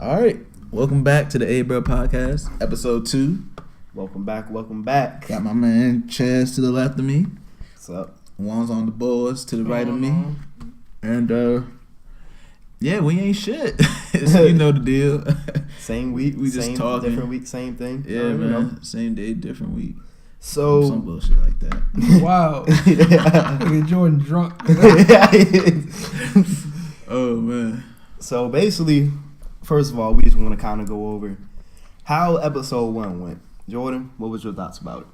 All right. Welcome back to the A-Bro Podcast, episode 2. Welcome back. Got my man Chazz to the left of me. What's up? Wanza on the boards to the right of me. And, yeah, we ain't shit. You know the deal. Same week. We just talking. Different week, same thing. Yeah, man. Know. Same day, different week. So some bullshit like that. Wow. Nigga Jordan drunk. Oh, man. So, basically, first of all, we just want to kind of go over how episode 1 went. Jordan, what was your thoughts about it?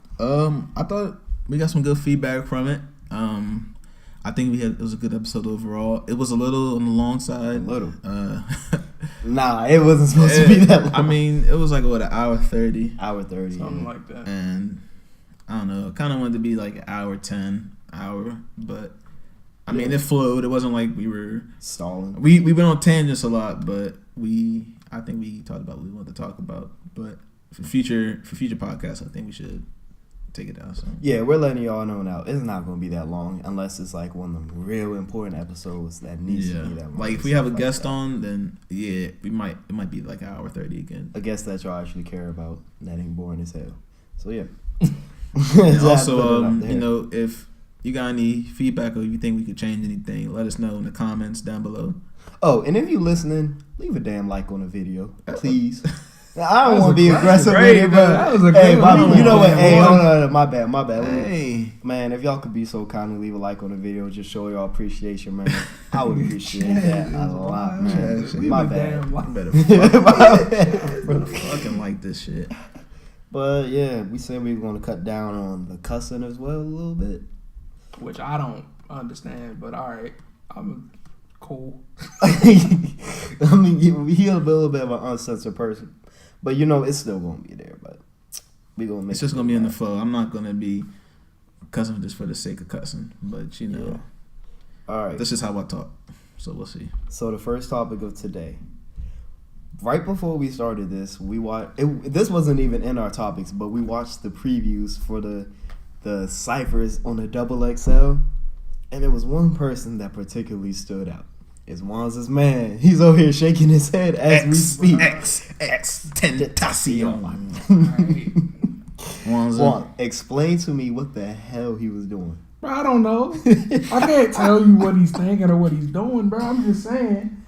I thought we got some good feedback from it. I think it was a good episode overall. It was a little on the long side. A little. Nah, it wasn't supposed to be that long. I mean, it was like, what, an hour 30? Hour 30. Something like that. And I don't know. I kind of wanted to be like an hour 10, but I mean, it flowed. It wasn't like we were stalling. We went on tangents a lot, but I think we talked about what we wanted to talk about. But for future podcasts, I think we should take it down. So. Yeah, we're letting y'all know now. It's not going to be that long unless it's like one of the real important episodes that needs to be that long. Like if we have a guest on, then yeah, it might be like an hour 30 again. A guest that y'all actually care about. That ain't boring as hell. So yeah. And also, you know, if you got any feedback or you think we could change anything, let us know in the comments down below. Oh, and if you're listening, leave a damn like on the video, please. I don't want to be aggressive with it, but that was a hey, good you know what? Hey, hold on, my bad. Hey, man, if y'all could be so kind and leave a like on the video, just show y'all appreciation, man. I would appreciate that a lot, man. My bad. Better fucking like this shit. But yeah, we said we were going to cut down on the cussing as well a little bit, which I don't understand, but all right, I'm cool. I mean, he's a little bit of an uncensored person. But, you know, it's still going to be there. But we gonna make it's just going to be in the flow. I'm not going to be cussing just for the sake of cussing. But, you know, all right. This is how I talk. So we'll see. So the first topic of today. Right before we started this, we watched. This wasn't even in our topics, but we watched the previews for the ciphers on the XXL. And there was one person that particularly stood out. It's Wanza's man. He's over here shaking his head as we speak. XXXTENTACION. Wanza, explain to me what the hell he was doing. Bro, I don't know. I can't tell you what he's thinking or what he's doing, bro. I'm just saying.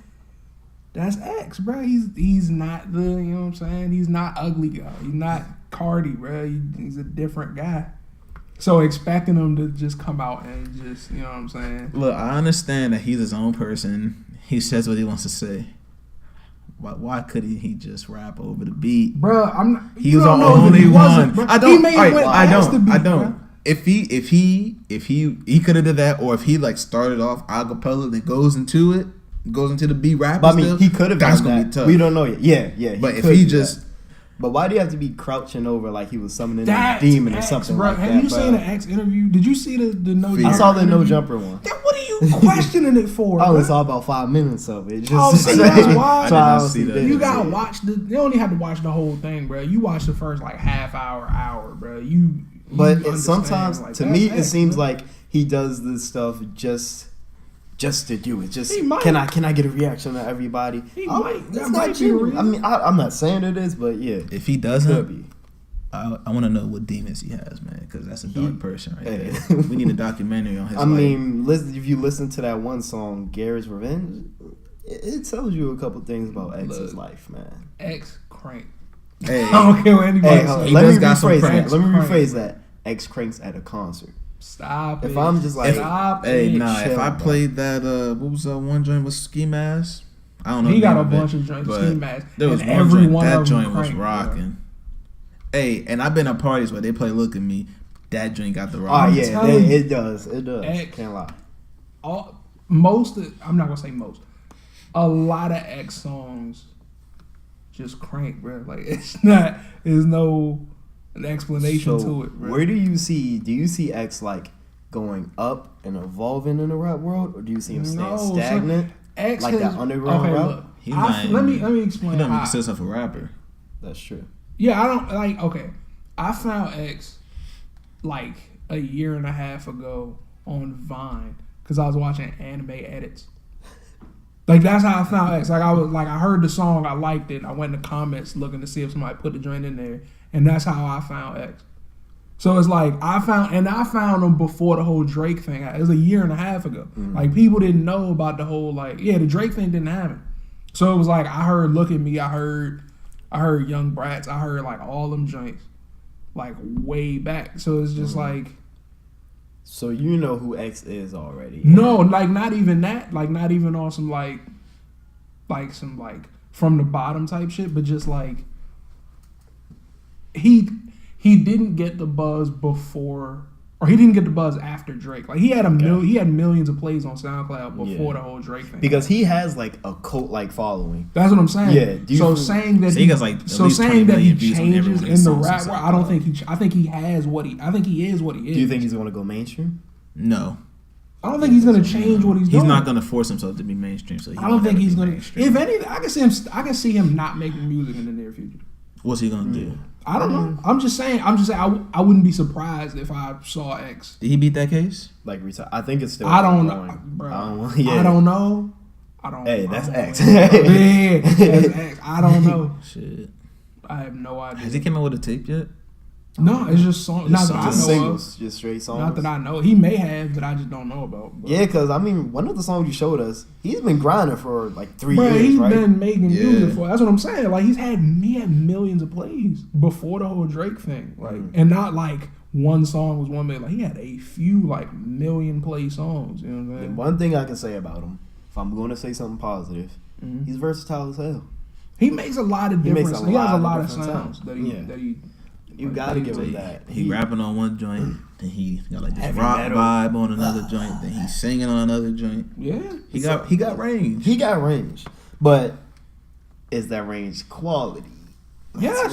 That's X, bro. He's not the, you know what I'm saying? He's not ugly guy. He's not Cardi, bro. He's a different guy. So expecting him to just come out and just, you know what I'm saying? Look, I understand that he's his own person. He says what he wants to say. Why couldn't he just rap over the beat? Bro, I'm not. He was the only one. I don't. I don't. Bro. If he could have did that, or if he like started off acapella, then goes into the beat rap. But I mean, he could have done gonna that. Be tough. We don't know yet. Yeah. But if he just. But why do you have to be crouching over like he was summoning a demon or something bro. like that? Have you seen the X interview? Did you see the No Jumper? I saw the interview? No Jumper one. Then what are you questioning it for? I only saw about 5 minutes of it. See, that's why. I did not see that. You gotta watch you don't even have to watch the whole thing, bro. You watch the first like half hour, bro. But sometimes, like, to me, it seems like he does this stuff just to do it. Just can I get a reaction to everybody? He might. That's not genuine. I mean, I'm not saying it is, but yeah. If he doesn't, I want to know what demons he has, man, because that's a dark person right there. We need a documentary on his life. I mean, if you listen to that one song, Gary's Revenge, it tells you a couple things about X's life, man. X crank. Hey, I don't care what anybody says. Let me rephrase that. X cranks at a concert. Stop it. If I'm just like, if I played that, what was that one joint with Ski Mask? I don't know. He got a bunch of joints with Ski Mask. There was that joint was rocking. Hey, and I've been at parties where they play "Look at Me." That joint got the rock. Oh yeah, it does. X, can't lie. I'm not gonna say most. A lot of X songs just crank, bro. Like there's no an explanation to it, bro. Where do you see X like going up and evolving in the rap world, or do you see him staying stagnant? X like that underground rap? Let me explain. He don't even consider himself a rapper. That's true. Yeah, I don't like. Okay, I found X like a year and a half ago on Vine because I was watching anime edits. Like that's how I found X. Like I heard the song, I liked it. I went in the comments looking to see if somebody put the joint in there, and that's how I found X. So it's like I found him before the whole Drake thing. It was a year and a half ago. Mm-hmm. Like people didn't know about the whole the Drake thing didn't happen. So it was like I heard Look at Me, I heard Young Brats, I heard like all them joints, like way back. So it's just like. So you know who X is already? No, like not even that. Like not even on some like some from the bottom type shit, but just like he didn't get the buzz before, or he didn't get the buzz after Drake. Like he had he had millions of plays on SoundCloud before the whole Drake thing. Because he has like a cult like following. That's what I'm saying. Yeah. Saying that he changes in the rap world, I don't think he. I think he has what he. I think he is what he is. Do you think he's going to go mainstream? No. I don't think he's going to change what he's doing. He's not going to force himself to be mainstream. So I don't think he's going to. If anything, I can see him not making music in the near future. What's he going to do? I don't know. I'm just saying. I wouldn't be surprised if I saw X. Did he beat that case? Like I think it's still. I don't know, bro. I don't know. Hey, that's X. Yeah, that's X. I don't know. Shit. I have no idea. Has he came out with a tape yet? No, it's just songs. Not that I know singles, of. just straight songs. Not that I know. He may have, but I just don't know about. But. Yeah, because I mean, one of the songs you showed us, he's been grinding for like 3 years, he's right? He's been making music for. That's what I'm saying. Like he had millions of plays before the whole Drake thing. Like, and not like one song was 1 million. Like he had a few like million play songs. You know what I'm saying? And one thing I can say about him, if I'm going to say something positive, he's versatile as hell. He makes a lot of different. He has a lot of sounds that he. You gotta give him that. He rapping on one joint, then he got like this rock vibe on another joint, then he's singing on another joint. Yeah, he got range. He got range, but is that range quality? Yes.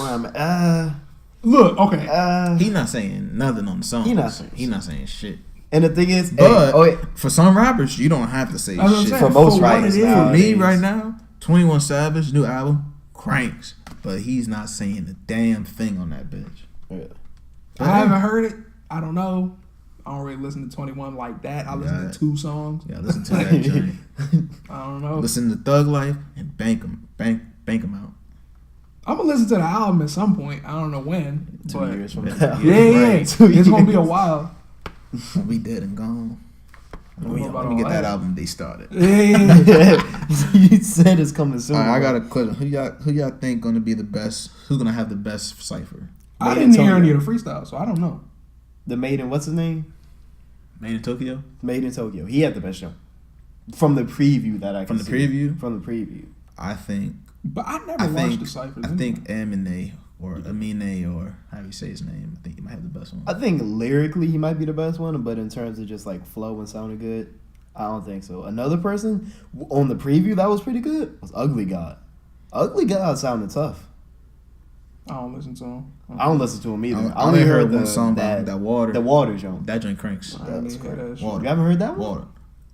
Look, okay. He not saying nothing on the song. He not saying shit. And the thing is, but for some rappers, you don't have to say shit. For most rappers, for me right now, 21 Savage new album cranks. But he's not saying a damn thing on that bitch. Yeah. I haven't heard it. I don't know. I don't really listen to 21 like that. I listen to 2 songs. Yeah, listen to that joint. I don't know. Listen to Thug Life and bank them out. I'm gonna listen to the album at some point. I don't know when. 2 years from now. Yeah. It's gonna be a while. I'll be dead and gone. Let me get that album they started. Yeah. You said it's coming soon. I got a question. Who y'all think gonna be the best? Who's gonna have the best cipher? I didn't hear any of the freestyle, so I don't know. The Made in what's his name? Made in Tokyo. Made in Tokyo. He had the best show. From the preview that I can see. From the preview. I think. But I never watched the ciphers. I think Eminem or Amine or how you say his name. I think he might have the best one. I think lyrically he might be the best one, but in terms of just like flow and sounding good, I don't think so. Another person on the preview that was pretty good was Ugly God. Ugly God sounded tough. I don't listen to him. I don't listen to him either. I only heard one song that Water. The Water joint. That joint cranks. That's great. Water. You haven't heard that one?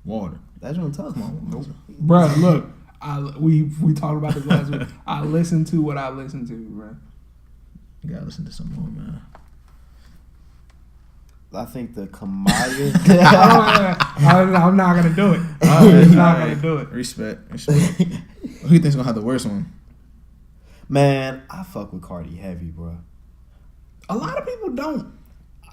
Water. That joint tough. Nope. Bro, look. We talked about this last week. I listen to what I listen to, bro. You gotta listen to some more, man. I think the Kamaya. I'm not gonna do it. I'm not gonna do it. Respect. Who you think's gonna have the worst one? Man, I fuck with Cardi heavy, bro. A lot of people don't.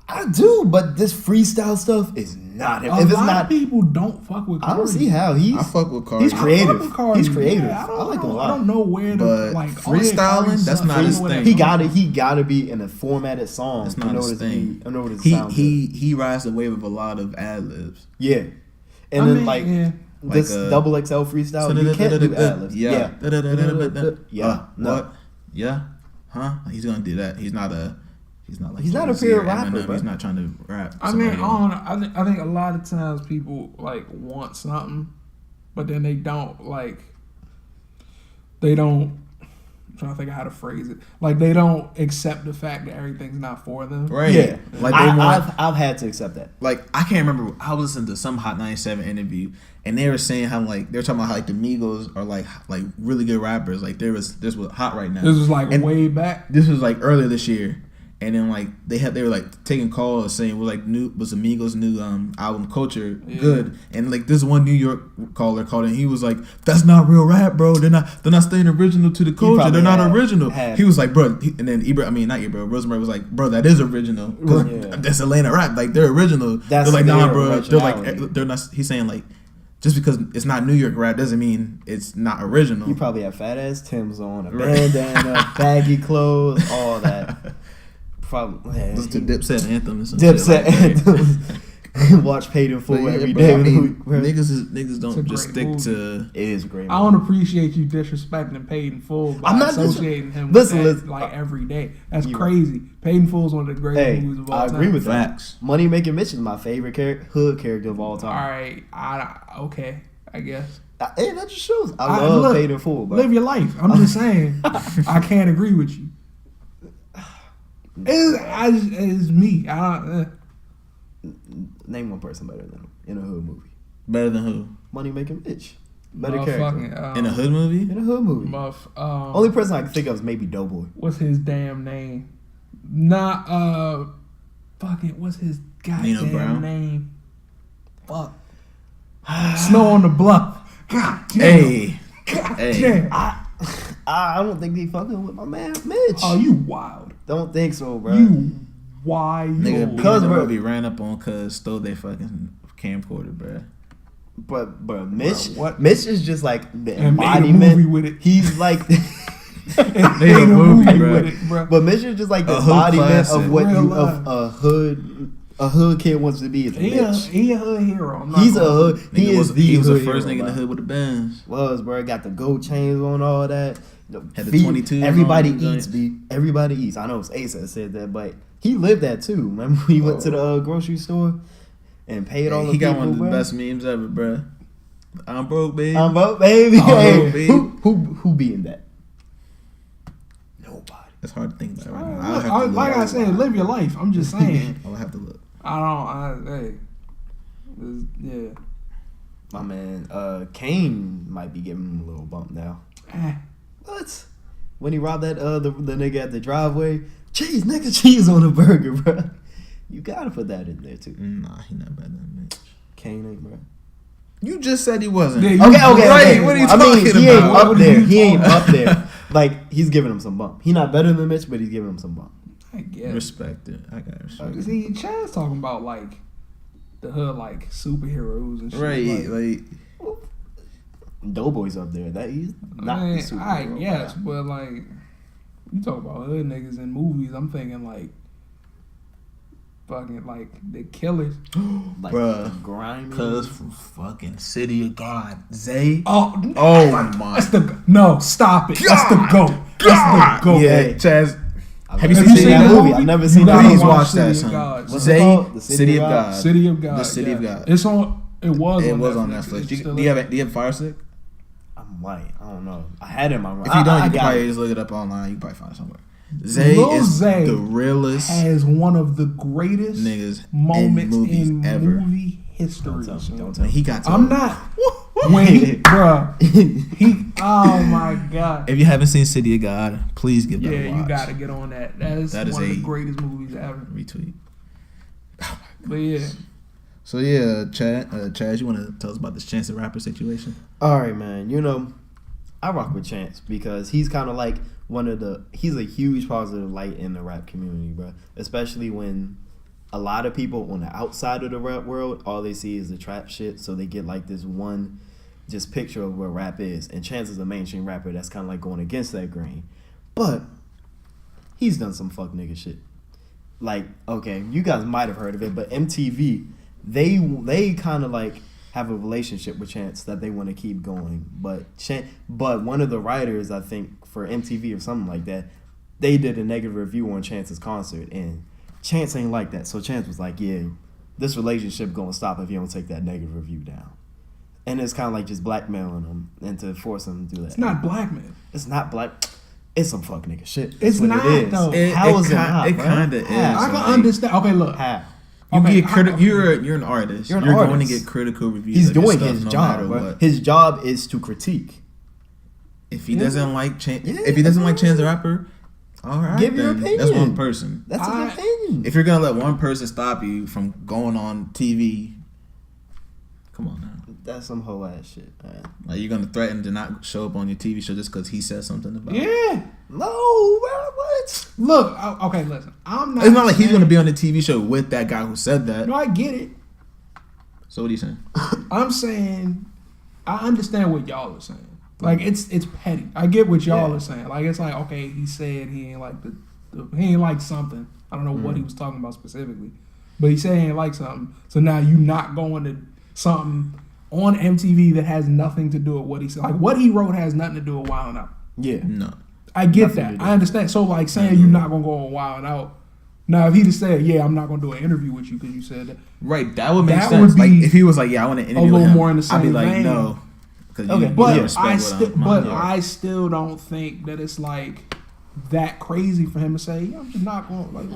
I do, but this freestyle stuff is not him. A lot of people don't fuck with Cardi. I don't see how I fuck with Cardi. He's creative. He's creative. Yeah, I like him a lot. I don't know where to like freestyling. That's not his thing. He gotta be in a formatted song. That's not his thing. In order to he rides the wave of a lot of ad libs. Yeah, and then like this double XL freestyle, you can't do ad libs. Yeah. He's gonna do that. He's not a pure rapper. He's not trying to rap. I mean, I think a lot of times people like want something, but then they don't I'm trying to think of how to phrase it. Like they don't accept the fact that everything's not for them. Right. Yeah. Like I've had to accept that. Like I can't remember. I was listening to some Hot 97 interview, and they were saying how like they're talking about how like the Migos are like really good rappers. Like this was hot right now. This was like way back. This was like earlier this year, And then like they were like taking calls saying was Amigos' new album Culture good, and like this one New York caller called and he was like, that's not real rap, bro. They're not staying original to the culture. They're not original. He was like, bro, and then Rosemary was like, bro, that is original because that's Atlanta rap. Like they're original. They're like, nah, bro. They're like they're not. He's saying like, just because it's not New York rap doesn't mean it's not original. You probably have fat ass Timbs on, a bandana, baggy clothes, all that. Probably listen to Dipset anthem and some Dipset anthem. Watch Paid in Full every day. I mean, niggas don't just stick movie. to. It is a great. I don't appreciate you disrespecting Paid in Full by associating him with that like every day. That's crazy. Paid in Full is one of the greatest movies of all time. I agree with Facts. that. Money Making Mitch is my favorite hood character of all time. All right, okay, I guess. Hey, that just shows. I love Paid in Full. Bro. Live your life. I'm just saying. I can't agree with you. It's me. Name one person better than him in a hood movie. Better than who? Money Making Mitch. Better character. In a hood movie? In a hood movie. Only person I can think of is maybe Doughboy. What's his damn name? What's his goddamn name? Fuck. Snow on the Bluff. God damn. God damn. I don't think they fucking with my man Mitch. Oh, you wild. Don't think so, bro. You wild. Nigga, because movie ran up on cuz stole their fucking camcorder, bro. But Mitch, Mitch is just like the embodiment. Made a movie with it. He's like made a movie with it, bro. But Mitch is just like the embodiment of what a hood kid wants to be. He a hood hero. He's a hood. He was the first nigga in the hood with the Benz. Bro. Got the gold chains on, all that. Had the 22. Everybody eats, B. Everybody eats. I know it's Ace that said that, but he lived that too. Remember when he went to the grocery store and paid all the people, He got one of the best memes ever, bro. I'm broke, baby. I'm broke, baby. Broke, baby. Who beating that? Nobody. It's hard to think about right now. Like I said, live your life. I'm just saying. I'll have to look. Yeah. My man, Kane might be giving him a little bump now. What? When he robbed that the nigga at the driveway, cheese on a burger, bro. You gotta put that in there too. Nah, he not better than Mitch. Kane ain't, bro. You just said he wasn't. Okay. Right, what are you talking about? He ain't up there. He ain't up there. Like, he's giving him some bump. He not better than Mitch, but he's giving him some bump. I guess. Respect it. I got respect. See, Chazz talking about like the hood, like superheroes and shit. Right, like Doughboy's up there. That he's not the superhero. I guess, but like you talk about hood niggas in movies, I'm thinking like fucking like the Killers, like bruh, grimy. Cuz from fucking City of God, Zay. Oh my! Stop it! That's the GOAT. That's the GOAT. Yeah, Chazz. Have you seen that movie? I've never seen that. Please watch that, son. Zay, The City of God. City of God. The City of God. It's on. It was on Netflix. Do you have Fire Stick? I might. I don't know. I had it in my room. If you don't, you can probably just look it up online. You can probably find it somewhere. Zay is the realest. Has one of the greatest moments in ever. Movie history. Don't tell me. He got. I'm not. When he. Oh my God. If you haven't seen City of God, please give that a watch. You gotta get on that. That is one of the greatest movies ever. Retweet. But yeah. So yeah, Chazz, you want to tell us about this Chance the Rapper situation? All right, man. You know, I rock with Chance because he's kind of like he's a huge positive light in the rap community, bro. Especially when a lot of people on the outside of the rap world, all they see is the trap shit, so they get like this one just picture of where rap is. And Chance is a mainstream rapper that's kind of like going against that grain. But he's done some fuck nigga shit. Like, okay, you guys might have heard of it, but MTV, they kind of like have a relationship with Chance that they want to keep going. But one of the writers, I think, for MTV or something like that, they did a negative review on Chance's concert, and Chance ain't like that. So Chance was like, yeah, this relationship gonna stop if you don't take that negative review down. And it's kind of like just blackmailing him and to force him to do that. It's not blackmail. It's not black. It's some fuck nigga shit. It's not, though. How is it not, It kind of is. I can understand. Okay, look. How? You're an artist. You're going to get critical reviews. He's doing his job, bro. His job is to critique. If he doesn't like Chance the Rapper, All right, Give your then. opinion. That's one person. That's an opinion. If you're gonna let one person stop you from going on TV, come on now. That's some whole ass shit, man. Like you're gonna threaten to not show up on your TV show just because he said something about it. Yeah. No, bro, what? Look, okay, listen. I'm not. It's not like he's gonna be on the TV show with that guy who said that. No, I get it. So what are you saying? I'm saying, I understand what y'all are saying. Like it's petty. I get what y'all are saying. Like it's like, okay, he said he ain't like he ain't like something. I don't know what he was talking about specifically, but he said he ain't like something. So now you not going to something on MTV that has nothing to do with what he said. Like what he wrote has nothing to do with Wild 'N Out. Yeah. No. I get that. I understand. So like saying you're not gonna go on Wild 'N Out. Now if he just said, yeah, I'm not gonna do an interview with you because you said that. Right, that would make That sense. would Like be if he was like, yeah, I want to interview a little him, more in the I'd be same like, vein. no. Because Okay, But I still don't think that it's like that crazy for him to say, yeah, I'm just not going like.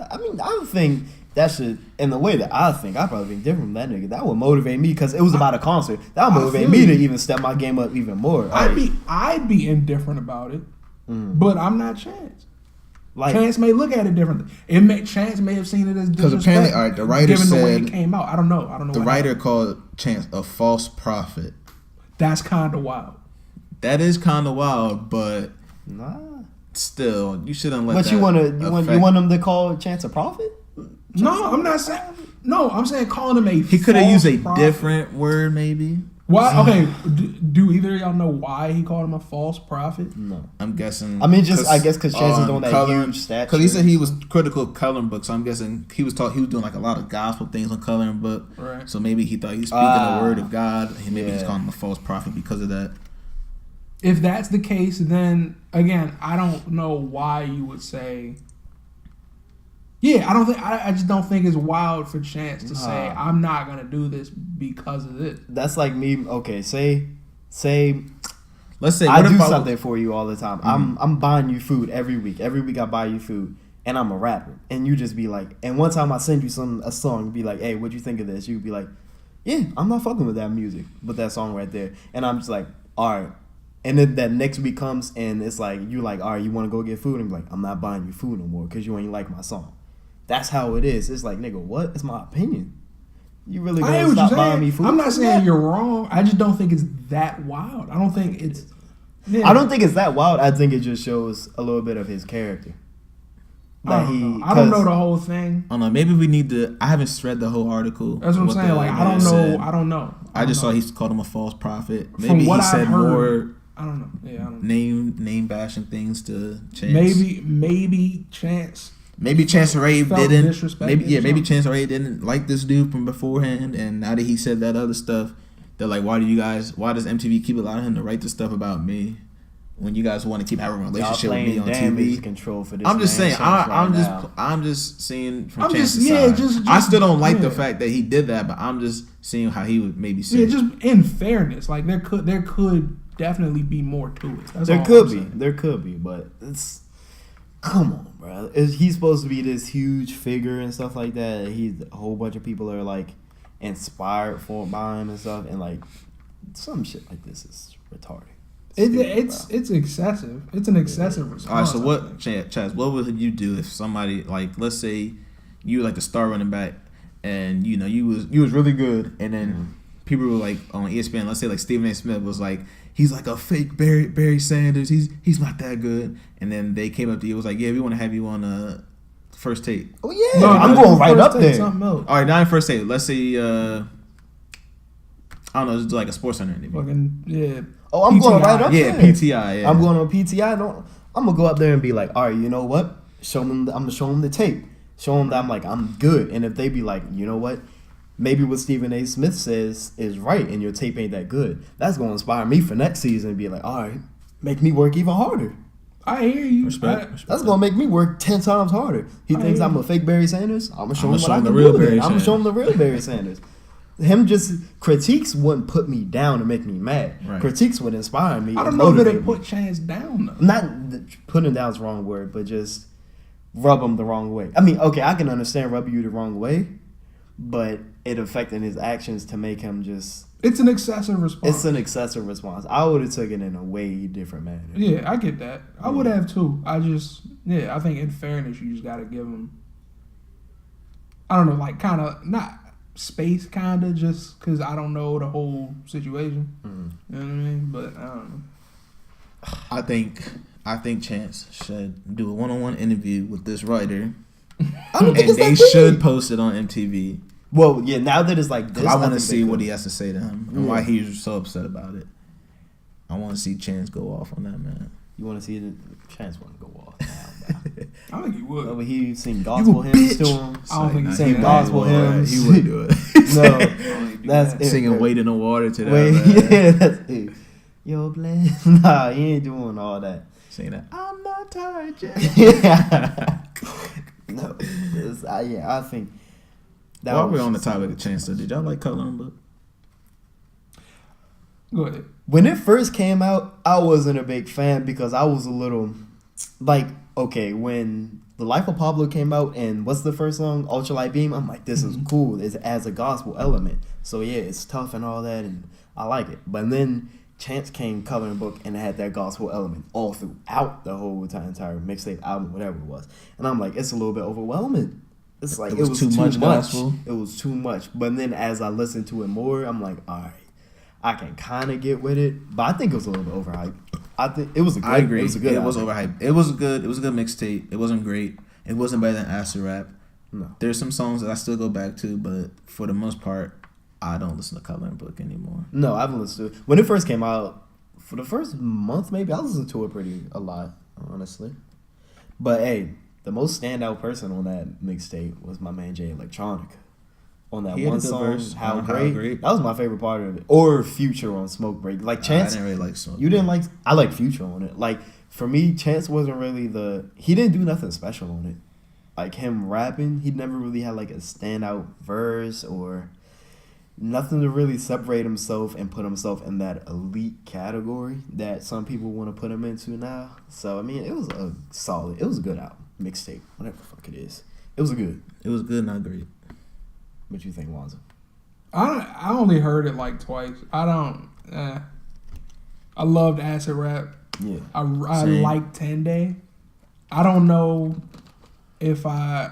I mean, I would think that should, in the way that I think, I probably think different from that nigga. That would motivate me because it was about a concert. That would motivate me to even step my game up even more. I'd be indifferent about it, but I'm not Chance. Like, Chance may look at it differently. Chance may have seen it as because disrespect. apparently, all right, the writer given the way said it came out. I don't know. The writer called Chance a false prophet. That's kind of wild. That is kind of wild, but nah. Still, you shouldn't let. But that you want them to call Chance a prophet? No, I'm not saying. No, I'm saying calling him a. He could have used a prophet. different word, maybe. Why? Okay. Do either of y'all know why he called him a false prophet? No, I'm guessing. I mean, I guess because Chance is on that huge stature. Because he said he was critical of coloring book, so I'm guessing he was doing like a lot of gospel things on coloring book. Right. So maybe he thought he was speaking the word of God. And maybe he's calling him a false prophet because of that. If that's the case, then again, I don't know why you would say. Yeah, I just don't think it's wild for Chance to say I'm not gonna do this because of this. That's like me. Okay, say. Let's say I do something for you all the time. I'm buying you food every week. Every week I buy you food, and I'm a rapper. And you just be like, and one time I send you a song, you be like, hey, what'd you think of this? You'd be like, yeah, I'm not fucking with that music, but that song right there. And I'm just like, all right. And then that next week comes and it's like, you're like, all right, you want to go get food? And I'm like, I'm not buying you food no more because you ain't like my song. That's how it is. It's like, nigga, what? It's my opinion. You really gonna stop buying me food? I'm not saying you're wrong. I just don't think it's that wild. I don't think it's. Yeah. I don't think it's that wild. I think it just shows a little bit of his character. I don't know the whole thing. I don't know. Maybe we need to. I haven't read the whole article. That's what I'm saying. Like I don't know. I just saw he called him a false prophet. Maybe From what he said I've heard, more. I don't know. Yeah, I don't know. Name bashing things to Chance. Maybe Chance. Maybe Chance Ray didn't. Maybe Chance Ray didn't like this dude from beforehand, and now that he said that other stuff, they're like, why does MTV keep allowing him to write this stuff about me when you guys want to keep having a relationship with me on TV? Control for this I'm just saying. I'm just seeing from Chance's side. I still don't like the fact that he did that, but I'm just seeing how he would maybe say. Yeah, just in fairness, like there could definitely be more to it. There could be, but it's. Come on, bro. He's supposed to be this huge figure and stuff like that. A whole bunch of people are like inspired by him and stuff, and like some shit like this is retarded. It's excessive. It's an excessive response. All right, so what, Chazz? What would you do if somebody like, let's say, you were like the star running back, and you know you was really good, and then people were like on ESPN. Let's say like Stephen A. Smith was like, he's like a fake Barry Sanders. He's not that good. And then they came up to you, was like, yeah, we want to have you on First Take. Oh yeah, I'm going right up there. All right, not in First Take. Let's say I don't know, just like a Sports Center interview. Fucking yeah. Oh, I'm going right up there. Yeah, PTI. Yeah. I'm going on PTI. I'm gonna go up there and be like, all right, you know what? I'm gonna show them the tape. Show them that I'm good. And if they be like, you know what? Maybe what Stephen A. Smith says is right, and your tape ain't that good. That's gonna inspire me for next season and be like, all right, make me work even harder. I hear you. Respect. That's gonna make me work 10 times harder. He thinks I'm a fake Barry Sanders. I'm gonna show him what I can do. I'm gonna show him the real Barry Sanders. Him just critiques wouldn't put me down and make me mad. Right. Critiques would inspire me. I don't know if it put Chance down though. Not putting down is the wrong word, but just rub him the wrong way. I mean, okay, I can understand rubbing you the wrong way, but it affected his actions to make him just. It's an excessive response. It's an excessive response. I would have taken it in a way different manner. Yeah, I get that. I would have too. I just, Yeah, I think in fairness, you just got to give him, I don't know, like kind of, not space kind of, just because I don't know the whole situation. You know what I mean? But I don't know. I think Chance should do a one-on-one interview with this writer, I don't think and they should post it on MTV. Well, yeah. Now that it's like this, I want to think see they what could. he has to say to him and why he's so upset about it. I want to see Chance go off on that, man. You want to see the Chance want to go off now, bro. I think he would. But he sing gospel hymns to him. I don't think he's sing saying gospel that. hymns. He would do it. No, that's it. Singing "Wade in the Water" to that. Wait, Man. yeah, that's it. Yo, bless. Nah, he ain't doing all that. Singing that. I'm not tired yet. Yeah. No, I think. That While was we're on the just topic so- of Chance, though, did y'all like Coloring Book? Go ahead. When it first came out, I wasn't a big fan because I was a little like, okay, when The Life of Pablo came out and what's the first song, Ultralight Beam, I'm like, this is cool. It adds a gospel element. So yeah, it's tough and all that, and I like it. But then Chance came Coloring Book and it had that gospel element all throughout the whole entire mixtape album, whatever it was. And I'm like, it's a little bit overwhelming. It's like it was too much. gospel. It was too much. But then as I listened to it more, I'm like, all right, I can kind of get with it. But I think it was a little bit overhyped. I think it was a good. I agree. It was a good. It was album. overhyped. It was good. It was a good mixtape. It wasn't great. It wasn't better than Acid Rap. No. There's some songs that I still go back to, but for the most part, I don't listen to Coloring Book anymore. No, I haven't listened to it. When it first came out, for the first month maybe, I listened to it a lot, honestly. But hey, the most standout person on that mixtape was my man Jay Electronica. On that He had a one good song, verse How on How Great. Great. That was my favorite part of it. Or Future on Smoke Break. Like Chance, I didn't really like Smoke. you didn't like. I like Future on it. Like for me, Chance wasn't really he didn't do nothing special on it. Like him rapping, he never really had like a standout verse or nothing to really separate himself and put himself in that elite category that some people want to put him into now. So I mean, it was it was a good album, mixtape, whatever the fuck it is. It was good. It was good, not great. What you think, Wanza? I only heard it like twice. I don't. I loved Acid Rap. Yeah. I Same. like 10 Day. I don't know if I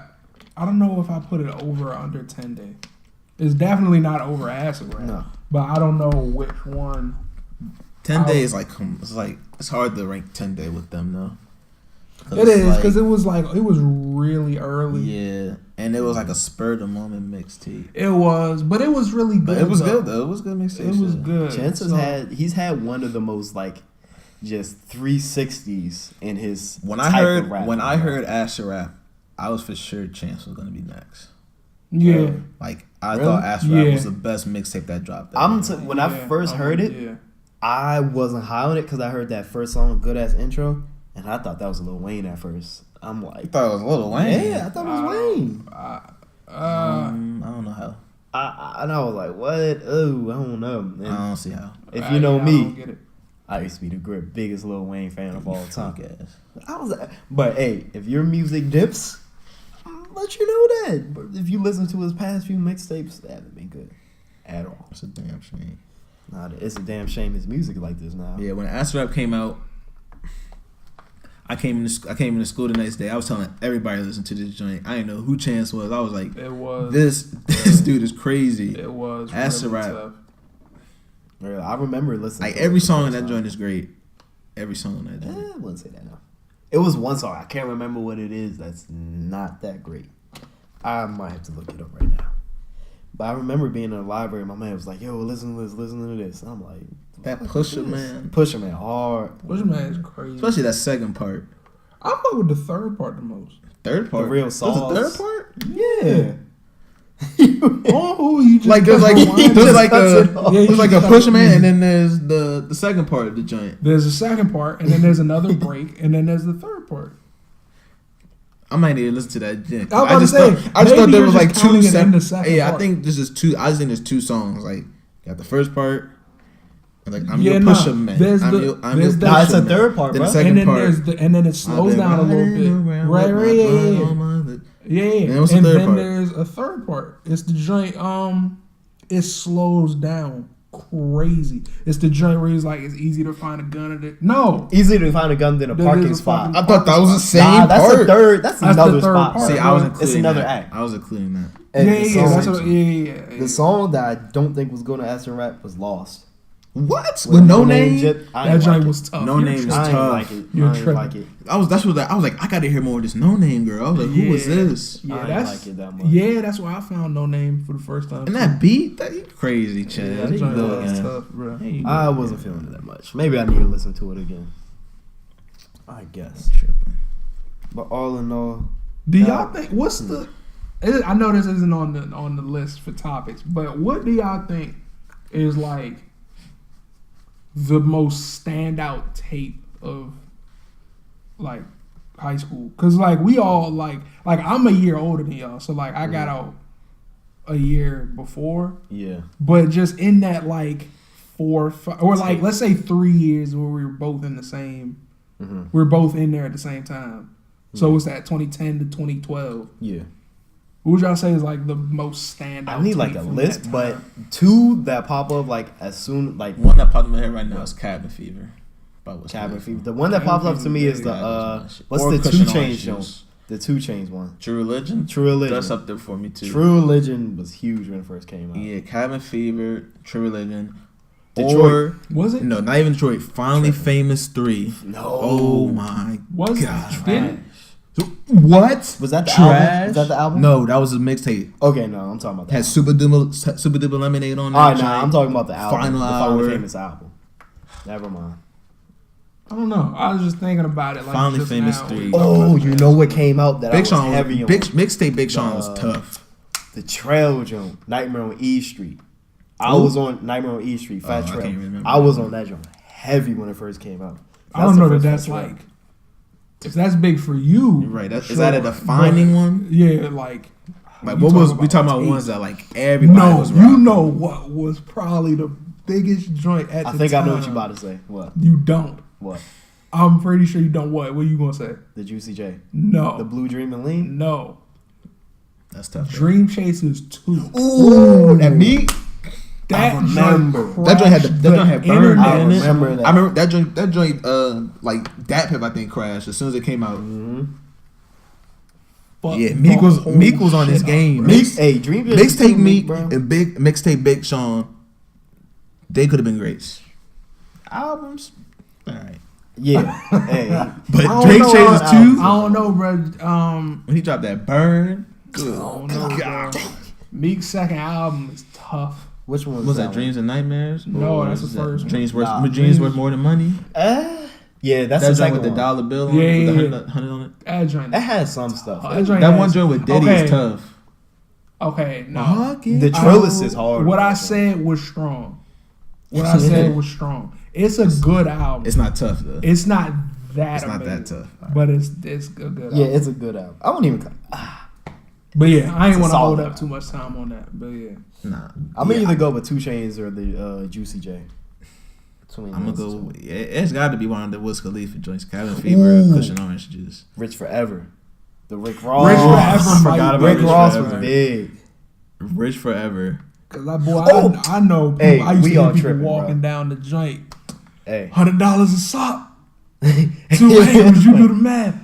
put it over or under 10 Day. It's definitely not over Acid Rap. No. But I don't know which one. 10 Day is it's hard to rank 10 Day with them though. It is because it was really early. Yeah, and it was like a spur of the moment mixtape. It was, but it was really good. But it was though. good though. It was good mixtape. It was shit. good. Chance he's had one of the most like just 360s in his When type I of rap. heard Acid Rap, I was for sure Chance was gonna be next. Yeah. Like I Really? thought Acid Rap Yeah. was the best mixtape that dropped. That year. When I first heard it, yeah. I wasn't high on it because I heard that first song, good ass intro, and I thought that was Lil Wayne at first. I'm I like, thought it was Lil Wayne. yeah, I thought it was Wayne. I don't know how. And I was like, what? Oh, I don't know. And I don't see how. if you know I me, don't get it. I used to be the biggest Lil Wayne fan of all time. I guess. I was, but hey, if your music dips, I'll let you know that. But if you listen to his past few mixtapes, that haven't been good at all. It's a damn shame. Nah, it's a damn shame his music is like this now. Yeah, when Acid Rap came out, I came into school the next day. I was telling everybody to listen to this joint. I didn't know who Chance was. I was like, It was. this dude is crazy. It was. Acid really Rap. tough. Really, I remember listening. Like to every it the song in first that time. joint is great. Every song in that joint. I wouldn't say that now. It was one song. I can't remember what it is. That's not that great. I might have to look it up right now. But I remember being in the library. My man was like, "Yo, listen to this." And I'm like, That "What Pusha is this?" Man. Pusha Man, hard. Which man is crazy. Especially that second part. I fuck with the third part the most. Third part. The real There's sauce. a third part? Yeah. Oh, you just Like there's like He there's just like cuts a it off. Yeah, there's like a just Pusha cut Man, it. and then there's the second part of the joint. There's a second part, and then there's another break, and then there's the third part. I might need to listen to that again. I was about to say, I just thought maybe there you're was just like two counting it in separate. the second Yeah, I part. think this is two. I just think there's two songs. Like got the first part. Like I'm Yeah, your nah, Pusha Man. there's I'm the- your there's Pusha the- Nah, it's a Man. third part, Then bro. the second And then part. there's and then it slows down a little bit. Right, yeah. Then what's the And third then part? there's a third part. It's the joint. It slows down. crazy. It's the joint where he's like, it's easy to find a gun at it. No, Easier to find a gun than a parking there's a spot. fucking I thought that was the same Nah, that's part. the third. That's another the third spot. part. See, I was It's including another that. act. I was including that. And yeah, the yeah, song- that's what, yeah. The song that I don't think was going to Aston rap was Lost. What? With no name? That joint was tough. No You're Name is tripping. I tough. ain't like it. You're I ain't like it. I was like, I gotta hear more of this No Name girl. I was like, who was Yeah. this? Yeah, I ain't that's like it that much. yeah. That's why I found No Name for the first time. And that beat, that you crazy, Chad. yeah, There that you joint go was again. tough, bro. There you go I again. wasn't feeling it that much. Maybe I need to listen to it again. I guess. Tripping. But all in all, Do y'all think what's the? I know this isn't on the list for topics, but what do y'all think is like the most standout tape of like high school? Because like we all like I'm a year older than y'all, so like I got out a year before, yeah. but just in that like 4, 5, or like let's say 3 years where we were both in the same, we're both in there at the same time. So it's that 2010 to 2012. Yeah. What would y'all say is like the most standout? I need like tape a from list, that but time? 2 that pop up like as soon like One that popped in my head right now is Cabin Fever. Cabin Fever. The one that pops up to me is the what's Or the Cushion 2 Orange Chainz show? Juice. The 2 Chainz one. True Religion. True Religion. That's up there for me too. True Religion was huge when it first came out. Yeah, Cabin Fever, True Religion. Detroit. Was it? No, not even Detroit. Finally Famous 3. No. Oh my Was God. it? Did it? What? Was that the Trash? album? Was that the album? No, that was a mixtape. Okay, no, I'm talking about that. Had Super Duper Lemonade on there. Alright, nah, I'm talking about the album. Final the Hour. Finally Famous album. Never mind. I don't know. I was just thinking about it. Like Finally just Famous now. 3. Oh, you know what came out that Big I was Sean heavy on? mixtape Big Sean was tough. The Trail joint, Nightmare on E Street. I Ooh. was on Nightmare on E Street, Fat I Trail. can't remember I was that. on that joint heavy when it first came out. I don't the know that first that's Fat Trail. like. If that's big for you, You're right. Is sure, that a defining but, one? Yeah, like. Like you what was talking we talking about tape. ones that like everybody No, was you rocking? know what was probably the biggest joint at I the think time. I know what you about to say. What? You don't. What? I'm pretty sure you don't. What you gonna say? The Juicy J. No. The Blue Dream and Lean? No. That's tough. Dream Chasers 2. Ooh, that meat. That I remember. joint That joint had crashed that joint had burned I in it. remember that. I remember that joint like Dat Pip I think crashed as soon as it came out. Fuck Yeah, the Meek was whole on his shit game. up, Mix, hey, Dream Chasers Mixtape 2, Meek bro. and mixtape Big Sean, they could have been greats. Albums, all right. Yeah. Hey. But I don't Drake know, Chasers I 2, don't know, bro. when he dropped that Burn, I don't know, bro. Meek's second album is tough. Which one was that one? Dreams and Nightmares? No, Or that's the was that first one. Dreams worth Nah. Dreams worth more than money. Yeah, that's That the joint second with the one. dollar bill on Yeah, it, with yeah, the 100 on it. That joint. It has some stuff. that joint That has- one joint with Diddy okay, is tough. Okay, no. The Trillis is hard. What I bro. said was strong. What I said was strong. It's a good album. It's not tough though. It's not that. It's not that amazing, tough. but it's a good. Yeah, album. it's a good album. I won't even. But yeah, I ain't a want to hold solid up too much time on that. But yeah, Nah, I'm gonna yeah, either go with 2 Chainz or the Juicy J. Between I'm gonna those go. two. It's got to be one of the Wiz Khalifa joints. Cabin Fever, Cushion Orange Juice. Rich Forever. The Rick Ross. Rich Forever, I forgot about Rick Ross Forever. was big. Rich Forever. cause that boy, Oh! I know. People, Hey, I used we to all hear people tripping, walking bro. down the joint. Hey. $100 a sop. 200. You do the math.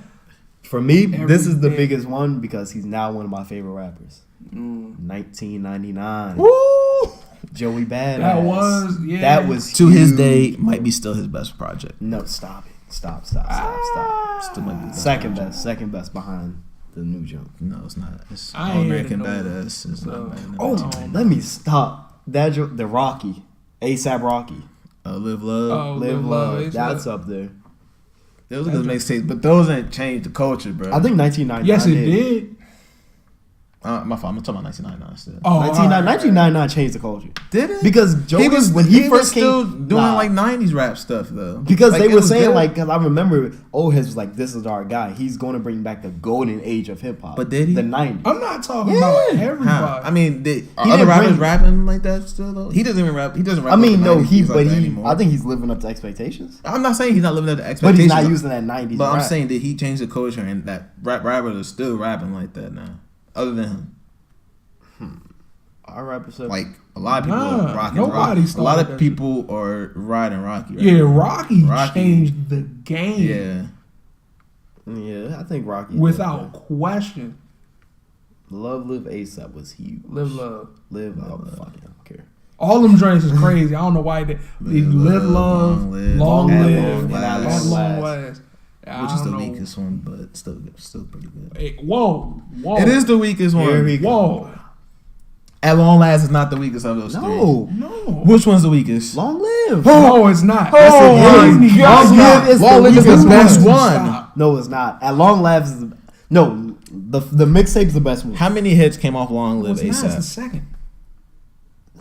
For me, this is the Every day. biggest one because he's now one of my favorite rappers. 1999. Woo! Joey Badass. That was yeah. That was To his huge. day, might be still his best project. No, stop it. Stop. Still might be his Second best behind the new jump. No, it's not. It's I All ain't American heard it, no. Badass. It's So- not better than Oh, 1999. let me stop. That the Rocky, ASAP Rocky, Live Love. Oh, Live Love. It's That's a- up there. Those are good mixtapes, but those ain't changed the culture, bro. I think 1999. Yes, it did. My fault. I'm talking about 1999 still. Oh, 1999 changed the culture. Did it? Because Joey, when he first came, still doing nah. like 90s rap stuff though. Because Like, they it were was saying good. like, because I remember old heads was like, "This is our guy. He's going to bring back the golden age of hip hop." But did he? The 90s. I'm not talking about everybody. Huh. I mean, are He other didn't rappers bring- rapping like that still though? He doesn't even rap. He doesn't rap. I mean, like the no, 90s like that he. anymore. I think he's living up to expectations. I'm not saying he's not living up to But expectations. he's not using that 90s. But I'm rap. saying that he changed the culture and that rappers are still rapping like that now. Other than him, Our rapper said like A lot of people are rocking nobody Rocky. A lot started of people are riding Rocky. Right Yeah, now. Rocky changed the game. Yeah, I think Rocky without question. Love Live ASAP was huge. Live Love. Live Love. Fucking don't care. All them joints is crazy. I don't know why they Live Love, Long Live, Long Last. Which is the weakest one, but still pretty good. Hey, whoa. It is the weakest one. Whoa. At long last is not the weakest of those three. No. Which one's the weakest? Long Live. No, it's not. Oh my God. Long Live is the best one. Stop. No, it's not. At Long Live is the mixtape's the best one. How many hits came off Long Live It's not. It's the ASAP? second.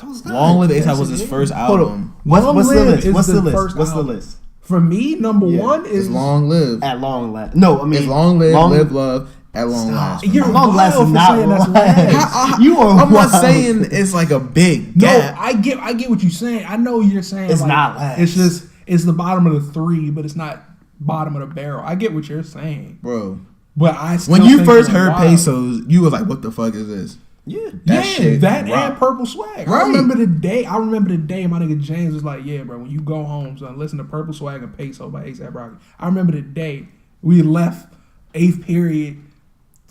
No, it's not. Long Live ASAP was his first Hold album. on. What's the Live list? is What's the the list? first What's the album. list? For me, number one is It's Long Live. At Long Last. No, I mean It's Long Live, Live Love, at Long Last. You're Long Last wild is for not saying that's last. last. You are I'm not wild. saying it's like a big No, gap. I get what you're saying. I know you're saying It's like, not last. it's the bottom of the three, but it's not bottom of the barrel. I get what you're saying, Bro. but I still When you think first you're heard wild. Pesos, you was like, what the fuck is this? Yeah. That shit that rock. and Purple Swag. Right. I remember the day my nigga James was like, yeah, bro, when you go home, son, listen to Purple Swag and Peso by A$AP Rocky. I remember the day we left 8th period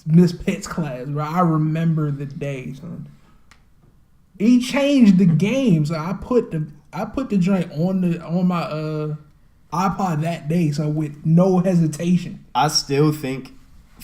Miss Pitt's class, bro. I remember the day, son. He changed the game, so I put the joint on my iPod that day, so with no hesitation. I still think.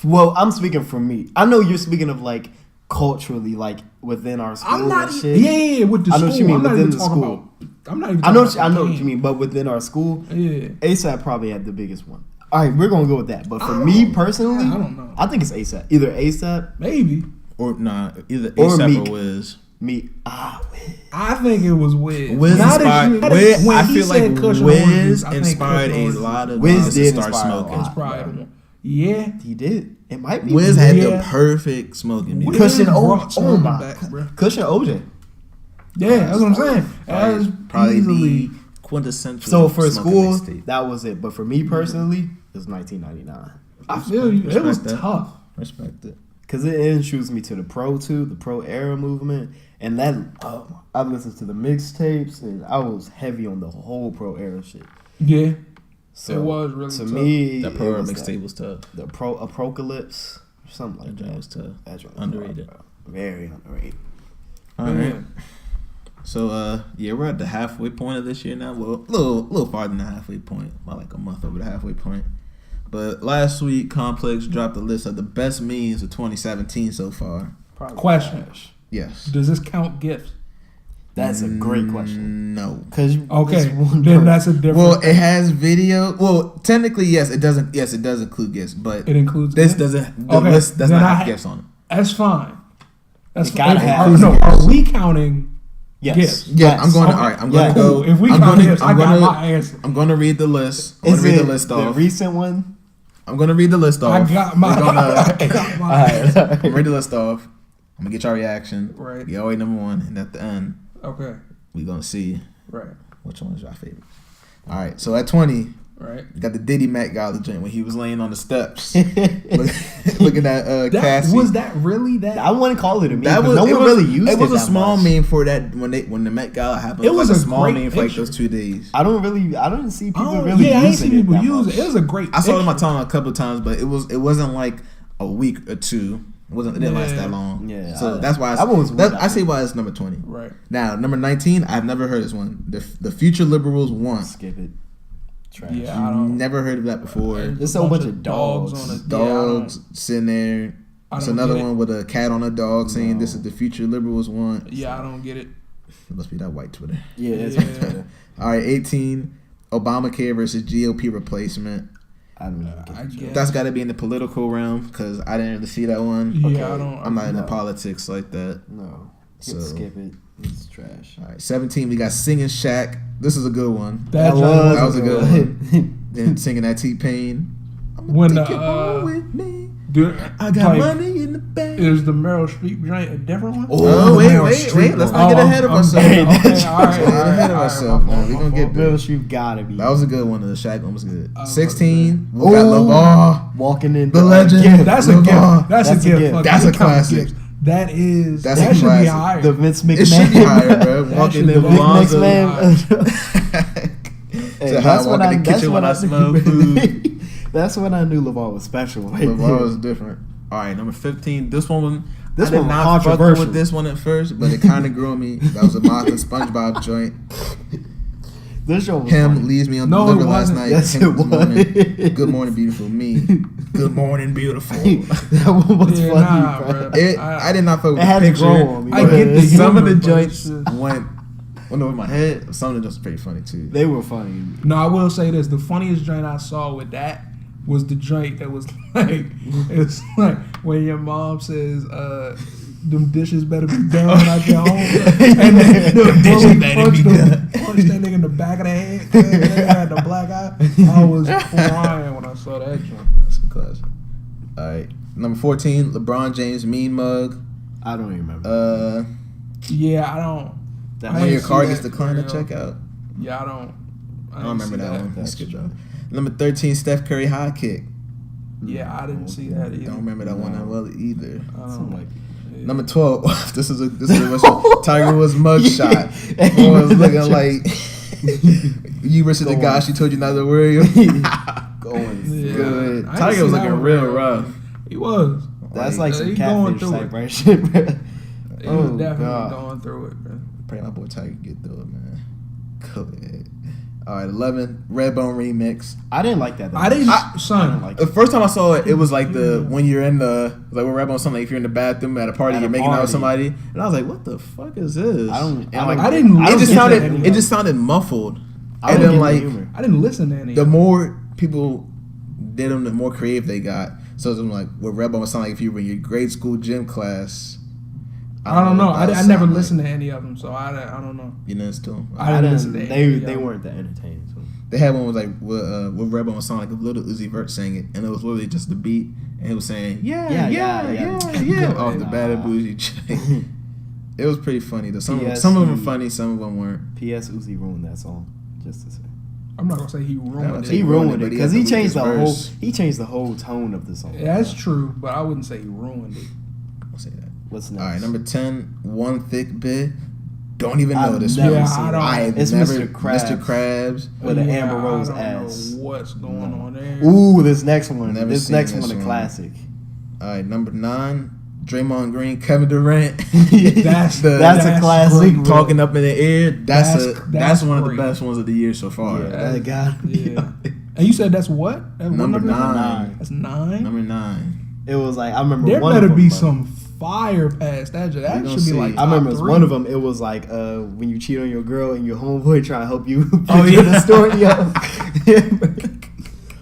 Well, I'm speaking for me. I know you're speaking of like culturally, like within our school. I'm not. and shit. Yeah, with the I school. know what you mean, I'm not within even the talking school. about. I'm not even. I know talking what about you the game. mean, but within our school, Yeah. ASAP probably had the biggest one. All right, we're gonna go with that. But for me personally, I don't know. I think it's ASAP. Either ASAP, Maybe. Or nah, either Or ASAP Meek. or Wiz. me. I think it was Wiz. Wiz Now that inspired. you- Wiz, when I he feel said like Kush and Wiz Oranges, I think inspired Kush a and lot of Wiz guys to did start inspire a smoking. lot. It's probably the one. Yeah. He did. It might be. Wiz had Yeah. the perfect smoking music. Cushion brought OJ. smoking my back, bro. Cushion OJ. Yeah, that's what I'm saying. That was Probably easily. the quintessential. So for smoking school, mixtape. that was it. But for me personally, it was 1999. I feel you. It was Respect that. tough. Respect it. Because it introduced me to the pro too, the pro era movement, and that I listened to the mixtapes, and I was heavy on the whole pro era shit. Yeah. So It was really to tough. me, That it pro was mixtape was tough. the pro apocalypse, or something like That joint that. was tough. That joint was Underrated. hard, bro. Very underrated. All right. So yeah, we're at the halfway point of this year now. Well, a little farther than the halfway point, about like a month over the halfway point. But last week, Complex dropped a list of the best memes of 2017 so far. Probably Question. trash. Yes. Does this count gifts? That's a great question. No. Cause Okay, then that's a different. Well, it has video. Well, technically, yes, it doesn't. Yes, it does include gifts, but it includes this gifts? doesn't. The Okay, list does then not I- have gifts on it. That's fine. That's It gotta fine. have No, gifts. are we counting yes, gifts? Yeah, I'm going. Okay. All right, I'm Yeah. going to go. Cool. If we I'm count gonna, gifts, I'm I got gonna, my answer. I'm going to read the list. I'm Is going to read it the list the off. recent one? I'm going to read the list I off. got my. We're gonna- I got my. All right. I'm gonna read the list off. I'm gonna get your reaction. Right. You always number one, and at the end, Okay. we gonna see Right. which one is your favorite. All right. So at 20, Right. you got the Diddy Mac Gala joint when he was laying on the steps, looking at That Cassie. was that really that? I wouldn't call it a meme. That was no it one was, really used it. It was a that small much. meme for that when the Met Gala happened. It was like a a small great meme for like picture. those 2 days. I didn't see people Oh, really yeah, I ain't using seen people that use much. it. It was a great. I saw it on my picture. timeline a couple of times, but it wasn't like a week or two. It didn't last that long. Yeah, So that's why that one was weird, I see why it's number 20. Right. Now number 19, I've never heard this one. The Future Liberals won. Skip it. Trash. Yeah, I don't. Never heard of that before. There's a bunch of dogs. on it. Dogs sitting there. I It's don't another get it. one with a cat on a dog saying this is the future liberals want. Yeah, I don't get it. It must be that white Twitter. Yeah, it's Yeah. on Twitter. All right, 18, Obamacare versus GOP replacement. I don't even get I it. guess. That's got to be in the political realm because I didn't really see that one. Yeah, Okay. I don't. I'm not into No. politics like that. No. So- Skip it. It's trash. All right, 17, we got Singing Shaq. This is a good one. That That was a joint good one. Then singing that T-Pain. When Take the, it home with me. Dude, I got like, money in the bank. Is the Meryl Streep joint a different one? Oh, the wait. Meryl Streep Let's one. not get ahead of ourselves. Okay, all right, Let's not get ahead of all right, ourselves, my man. fault, We're going to my get fault. there. Bill Streep gotta be. That was a good one. The Shaq one was good. I was 16, we Ooh. got LeVar. Walking in The legend. gift. That's a LeVar. gift. That's a That's a gift. gift. Fuck, That's we a count classic. gifts. That is. That's that a should be classic. higher. The Vince McMahon. It should be higher, bro. That Walking should in be the Vince Wanza. McMahon. So how I walk in the kitchen when I smell food. That's when I knew LeVar was special. Right LeVar there. was different. All right, number 15. This one This I did one was not fuck controversial. with this one at first, but it kind of grew on me. That was a Martha SpongeBob joint. This show was Him funny. leaves me on No, the it liver last wasn't. night. Yes, Him it this morning. was. Good morning, beautiful me. Good morning, beautiful. That one was Yeah, funny, nah, bro. bro. I did not fuck with It had the to picture. grow on me. I but get the Some of the humor, but joints it's just- went over my head. Some of them just pretty funny too. They were funny. No, I will say this: the funniest joint I saw with that was the joint that was like, it's like when your mom says, "Them dishes better be done when I get home," and then the dishes bully better be done. punched that nigga in the back of the head. That nigga had the black eye. I was crying when I saw that joint. That's a classic. All right, number 14, LeBron James mean mug. I don't even remember. Yeah, I don't. That I When didn't your see car that gets declined at very checkout. Yeah, I don't remember see that one. That's Skip true. that. Number 13, Steph Curry high kick. Yeah, I didn't see that either. Don't remember that one that well either. I Some don't. white people. Yeah. Number 12. This is a Tiger Woods mug shot. Boy was looking like you versus the guy she told you not to worry. Going. Yeah. Good. I didn't Tiger see was that looking one real very rough. He was. That's like He some going catfish through type it. right shit, bro. He Oh, was definitely God. going through it, man. Pray my boy Tiger get through it, man. Go ahead. All right, 11, Redbone remix. I didn't like that. I didn't, I son. didn't like The it. first time I saw it, it was like when you're in the like when Redbone something. Like if you're in the bathroom at a party, At a you're making out with party. somebody, and I was like, "What the fuck is this?" I don't- And I like, don't- I didn't. I It don't just get sounded. that It anymore. just sounded muffled. I And don't then get the like humor. I didn't listen to any. the of it. more people did them, the more creative they got. So it's like what Redbone would sound like if you were in your grade school gym class. I don't know. what that I would never sound listened like. to any of them, so I don't know. You know, still. I didn't listen to They any of they them. weren't that entertaining. So. They had one was like with Redbone would sound like a little Uzi Vert saying it, and it was literally just the beat, and he was saying yeah off the Bad and Bougie chain. It was pretty funny though. Some of them were funny, some of them weren't. P.S. Uzi ruined that song. Just to say, I'm not gonna say he ruined Yeah, it. he ruined it because he had the changed the weakest whole. verse. He changed the whole tone of the song. Yeah, that's true, but I wouldn't say he ruined it. I'll say that. What's next? All right, number 10, One Thick Bit. Don't even know I've this never one. seen it. I have It's never Mr. Krabs. Mr. Krabs. With an Yeah, Amber Rose I don't ass. know what's going on there. Ooh, this next one. Never This seen next this one, a one. classic. All right, number 9, Draymond Green, Kevin Durant. That's a classic. great. Talking up in the air. That's That's one of great. the best ones of the year so far. Yeah. That guy. Yeah. And you said that's what? That what Number is that? 9. That's 9. Number 9. It was like I remember. There one better of them, be bro. some fire past that. We That gonna should be see. like. I remember it's top one of 3. them. It was like when you cheat on your girl and your homeboy trying to help you. Oh, picture yeah. the story up.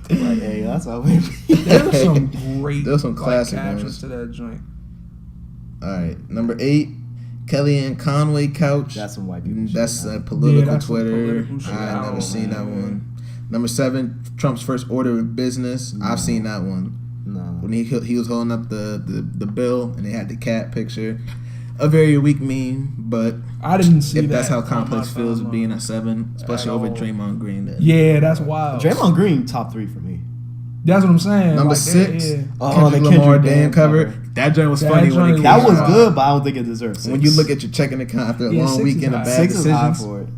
Like, hey, that's how we. There's some great. There's some classic captions ones. to that joint. All right, number 8, Kelly and Conway Couch. That's some white people. That's shit, man. political that's some Twitter. political shit. I've never Oh, seen that man. one. Number 7, Trump's first order of business. I've seen that one. No. When he was holding up the bill and they had the cat picture. A very weak meme, but I didn't see if that. that's how on Complex my feels timeline. being at 7, especially At over all. Draymond Green. Then. Yeah, that's wild. Draymond Green top 3 for me. That's what I'm saying. Number Like, 6, yeah. Oh, the Kendrick Lamar Kendrick damn damn cover. cover. That joint was That funny when it joint came That out. was good, but I don't think it deserves 6. When you look at your checking account after a Yeah, long 6 is weekend of high. bad 6 is high decisions. for it.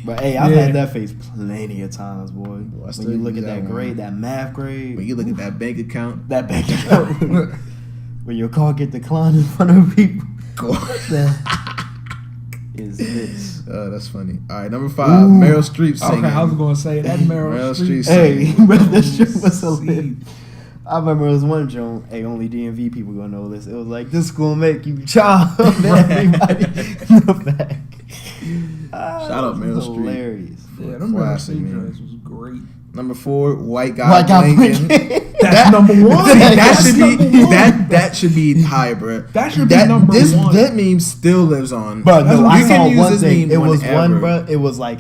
But hey, I've Yeah. had that face plenty of times, boy. I still When you look use at that that grade, one. that math grade, When you look at that bank account, that bank account, when your car get declined in front of people, what the is this? that's funny. All right, number 5, Meryl Streep singing. Okay, I was gonna say that Meryl Meryl Streep. Streep Hey, singing. but this shit was so See. lit. I remember it was one joke. Hey, only DMV people gonna know this. It was like this gonna make you child everybody in the back. Shout out Meryl Streep. Hilarious. Yeah, them Meryl Classic, Streep man. joints was great. Number 4, White Guy White guy Blinking. blinking. That's number 1. that That's should number be 1. that should be high, bro. That should be number 1. That meme still lives on. But no, You I can saw use one this thing. meme It was whenever. one, bro. It was like,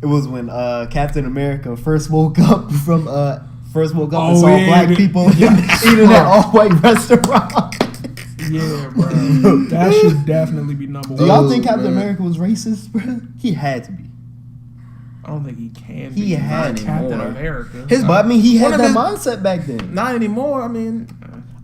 it was when Captain America first woke up from and Oh, saw yeah, black the- people eating at all white restaurant. Yeah, bro. That should definitely be number Do 1. y'all think Oh, Captain man. America was racist, bro? He had to be. I don't think he can. He be had not Captain anymore. America. His- But I mean, he One had of that his- mindset back then. Not anymore. I mean,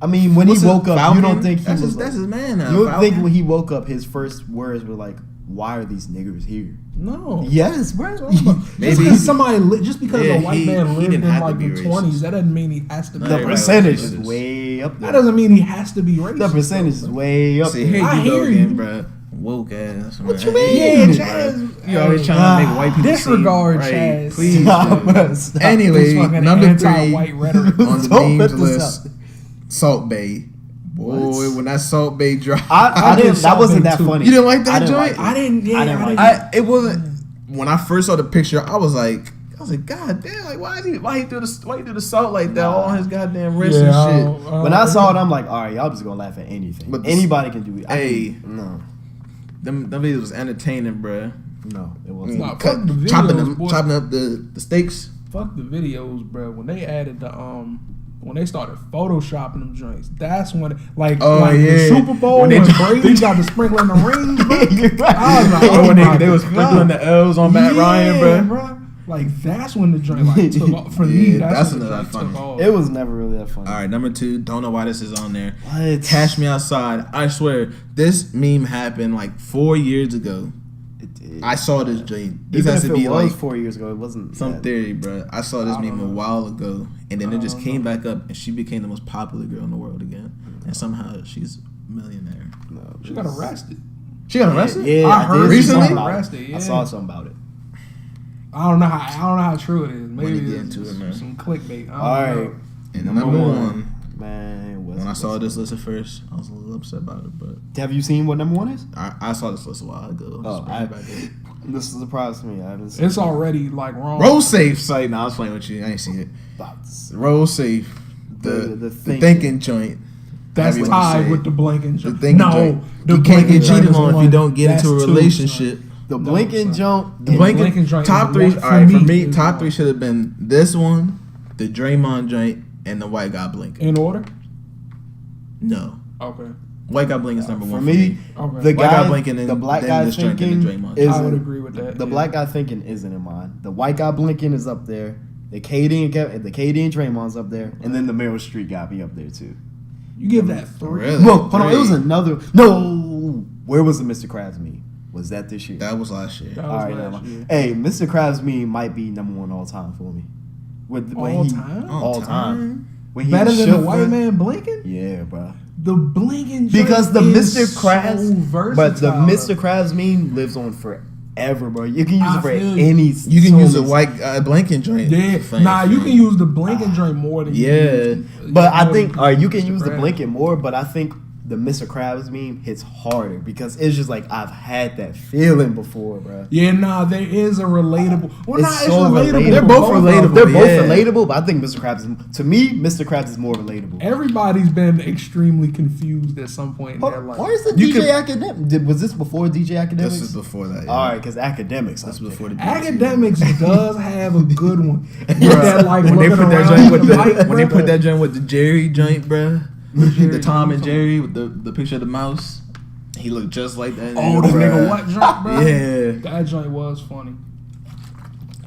I mean, when What's he it, woke up, Falcon? you don't think he that's was his, that's his man now. You don't think Falcon? when he woke up, his first words were like, "Why are these niggers here?" No. Yes, bro. Just Maybe- because somebody, just because Yeah, a white man he lived didn't in have to like be the racist. 20s, that doesn't mean he has to be. Not The everybody racist. percentage was is racist. way up there. That doesn't mean he has to be racist. The percentage is way up See, there. here I you go hear again, you. bro. Woke ass. What man. you mean? Yeah, Bro. Chazz. You always trying to make white people Disregard seem Chazz. right. Please. Stop, do. bro, stop. Anyway, This fucking number anti-white 3 rhetoric. on the Don't memes put this list, up. Salt Bay. Boy, What? when that Salt Bay dropped, I did didn't. That Salt wasn't Bae that too. funny. You didn't like that I didn't joint? like it. I didn't. Yeah, I didn't like I it wasn't. When I first saw the picture, I was like, God damn, like why he do the salt like that Nah. on his goddamn wrist Yeah, and shit. When I saw it, I'm like, all right, y'all just gonna laugh at anything. But Anybody can do it. Hey. No, Them videos was entertaining, bruh. no, it wasn't. Nah, fuck the videos, chopping boy. up the steaks. Fuck the videos, bro. When they added the when they started photoshopping them joints, that's when like Oh, the yeah. Super Bowl When when, they- Brady got the sprinkling the rings, bro. You're right. I was like, Oh, when my they was God. sprinkling the L's on Matt Ryan, bruh. Like that's when the joint like took off for me. Yeah, That's that's when the another joint took funny. off. It was never really that funny. All right, number 2. Don't know why this is on there. What? Cash Me Outside. I swear, this meme happened like 4 years ago. It did. I saw this joint. This Even has if to it be was like 4 years ago, it wasn't some that- theory, bro. I saw this I don't meme a know. while ago, and then it just don't came know. back up, and she became the most popular girl in the world again. And somehow she's a millionaire. No, She got arrested. She got arrested? Yeah, I heard did she see recently? something about it. Arrested, yeah. I saw something about it. I don't know how true it is. Maybe Wanna get it's into it, man. some clickbait. I don't All right, know. And Number number one. one, Man, when I saw this list at first, I was a little upset about it, but have you seen what number 1 is? I saw this list a while ago. Oh, this is a surprise to me. I haven't seen It's it. already like wrong. Roll Safe site. Nah, I was playing with you. I ain't seen it. About to say. Roll Safe. The The thinking joint. That's However you wanna say tied it. with the blinking The joint. thinking No, joint. the You can't blinking get joint cheated is on if one. you don't get That's into a two, relationship. The No, blinking son. jump. The Yeah, blinking blinking joint top is 3. one. All right, for For me, me, top is 3 one. should have been this one, the Draymond joint, and the white guy blinking. In order? No, Okay. white guy blinking is number For one me, Okay. the White guy guy, blinking and the black then guy this joint and thinking the Draymond. isn't. I would agree with that. The yeah. black guy thinking isn't in mine. The white guy blinking is up there. The KD and Draymond's up there, and then the Meryl Streep guy be up there too. You give that 3. Really? Well, hold on, it was 3. another. No, where was the Mr. Krabs meme? Was that this year? That was last year. That All was right, last never year. mind. Hey, Mr. Krabs meme might be number 1 all time for me. With All time? all time. When he Better than shook the white man blinking? Yeah, bro. The blinking Because the joint Mr. is Krabs, so but the versatile. Mr. Krabs meme lives on forever, bro. You can use I it for feel any. You can use a songs. white guy blinking joint. Yeah, for nah, you anything. can use the blinking joint more than you Yeah. use- But I more think, than all right, you can Mr. use the Krabs. blinking more, but I think the Mr. Krabs meme hits harder because it's just like I've had that feeling before, bro. Yeah, nah, there is a relatable. Well, nah, it's so relatable. They're both relatable. They're both Yeah. relatable, but I think Mr. Krabs, to me, Mr. Krabs is more relatable. Everybody's been extremely confused at some point in their life. Where's the You DJ could- Academic? Was this before DJ Academics? This is before that. Yeah. All right, because Academics. This up was before there. the Academics does have a good one. With Bruh, that, like, when they looking put that around joint with the the mic, when they bruh. put that joint with the Jerry joint, bruh. Jerry The Tom and joint? Jerry with the picture of the mouse. He looked just like that. Oh, the bruh. nigga what joint, bro? Yeah. That joint was funny.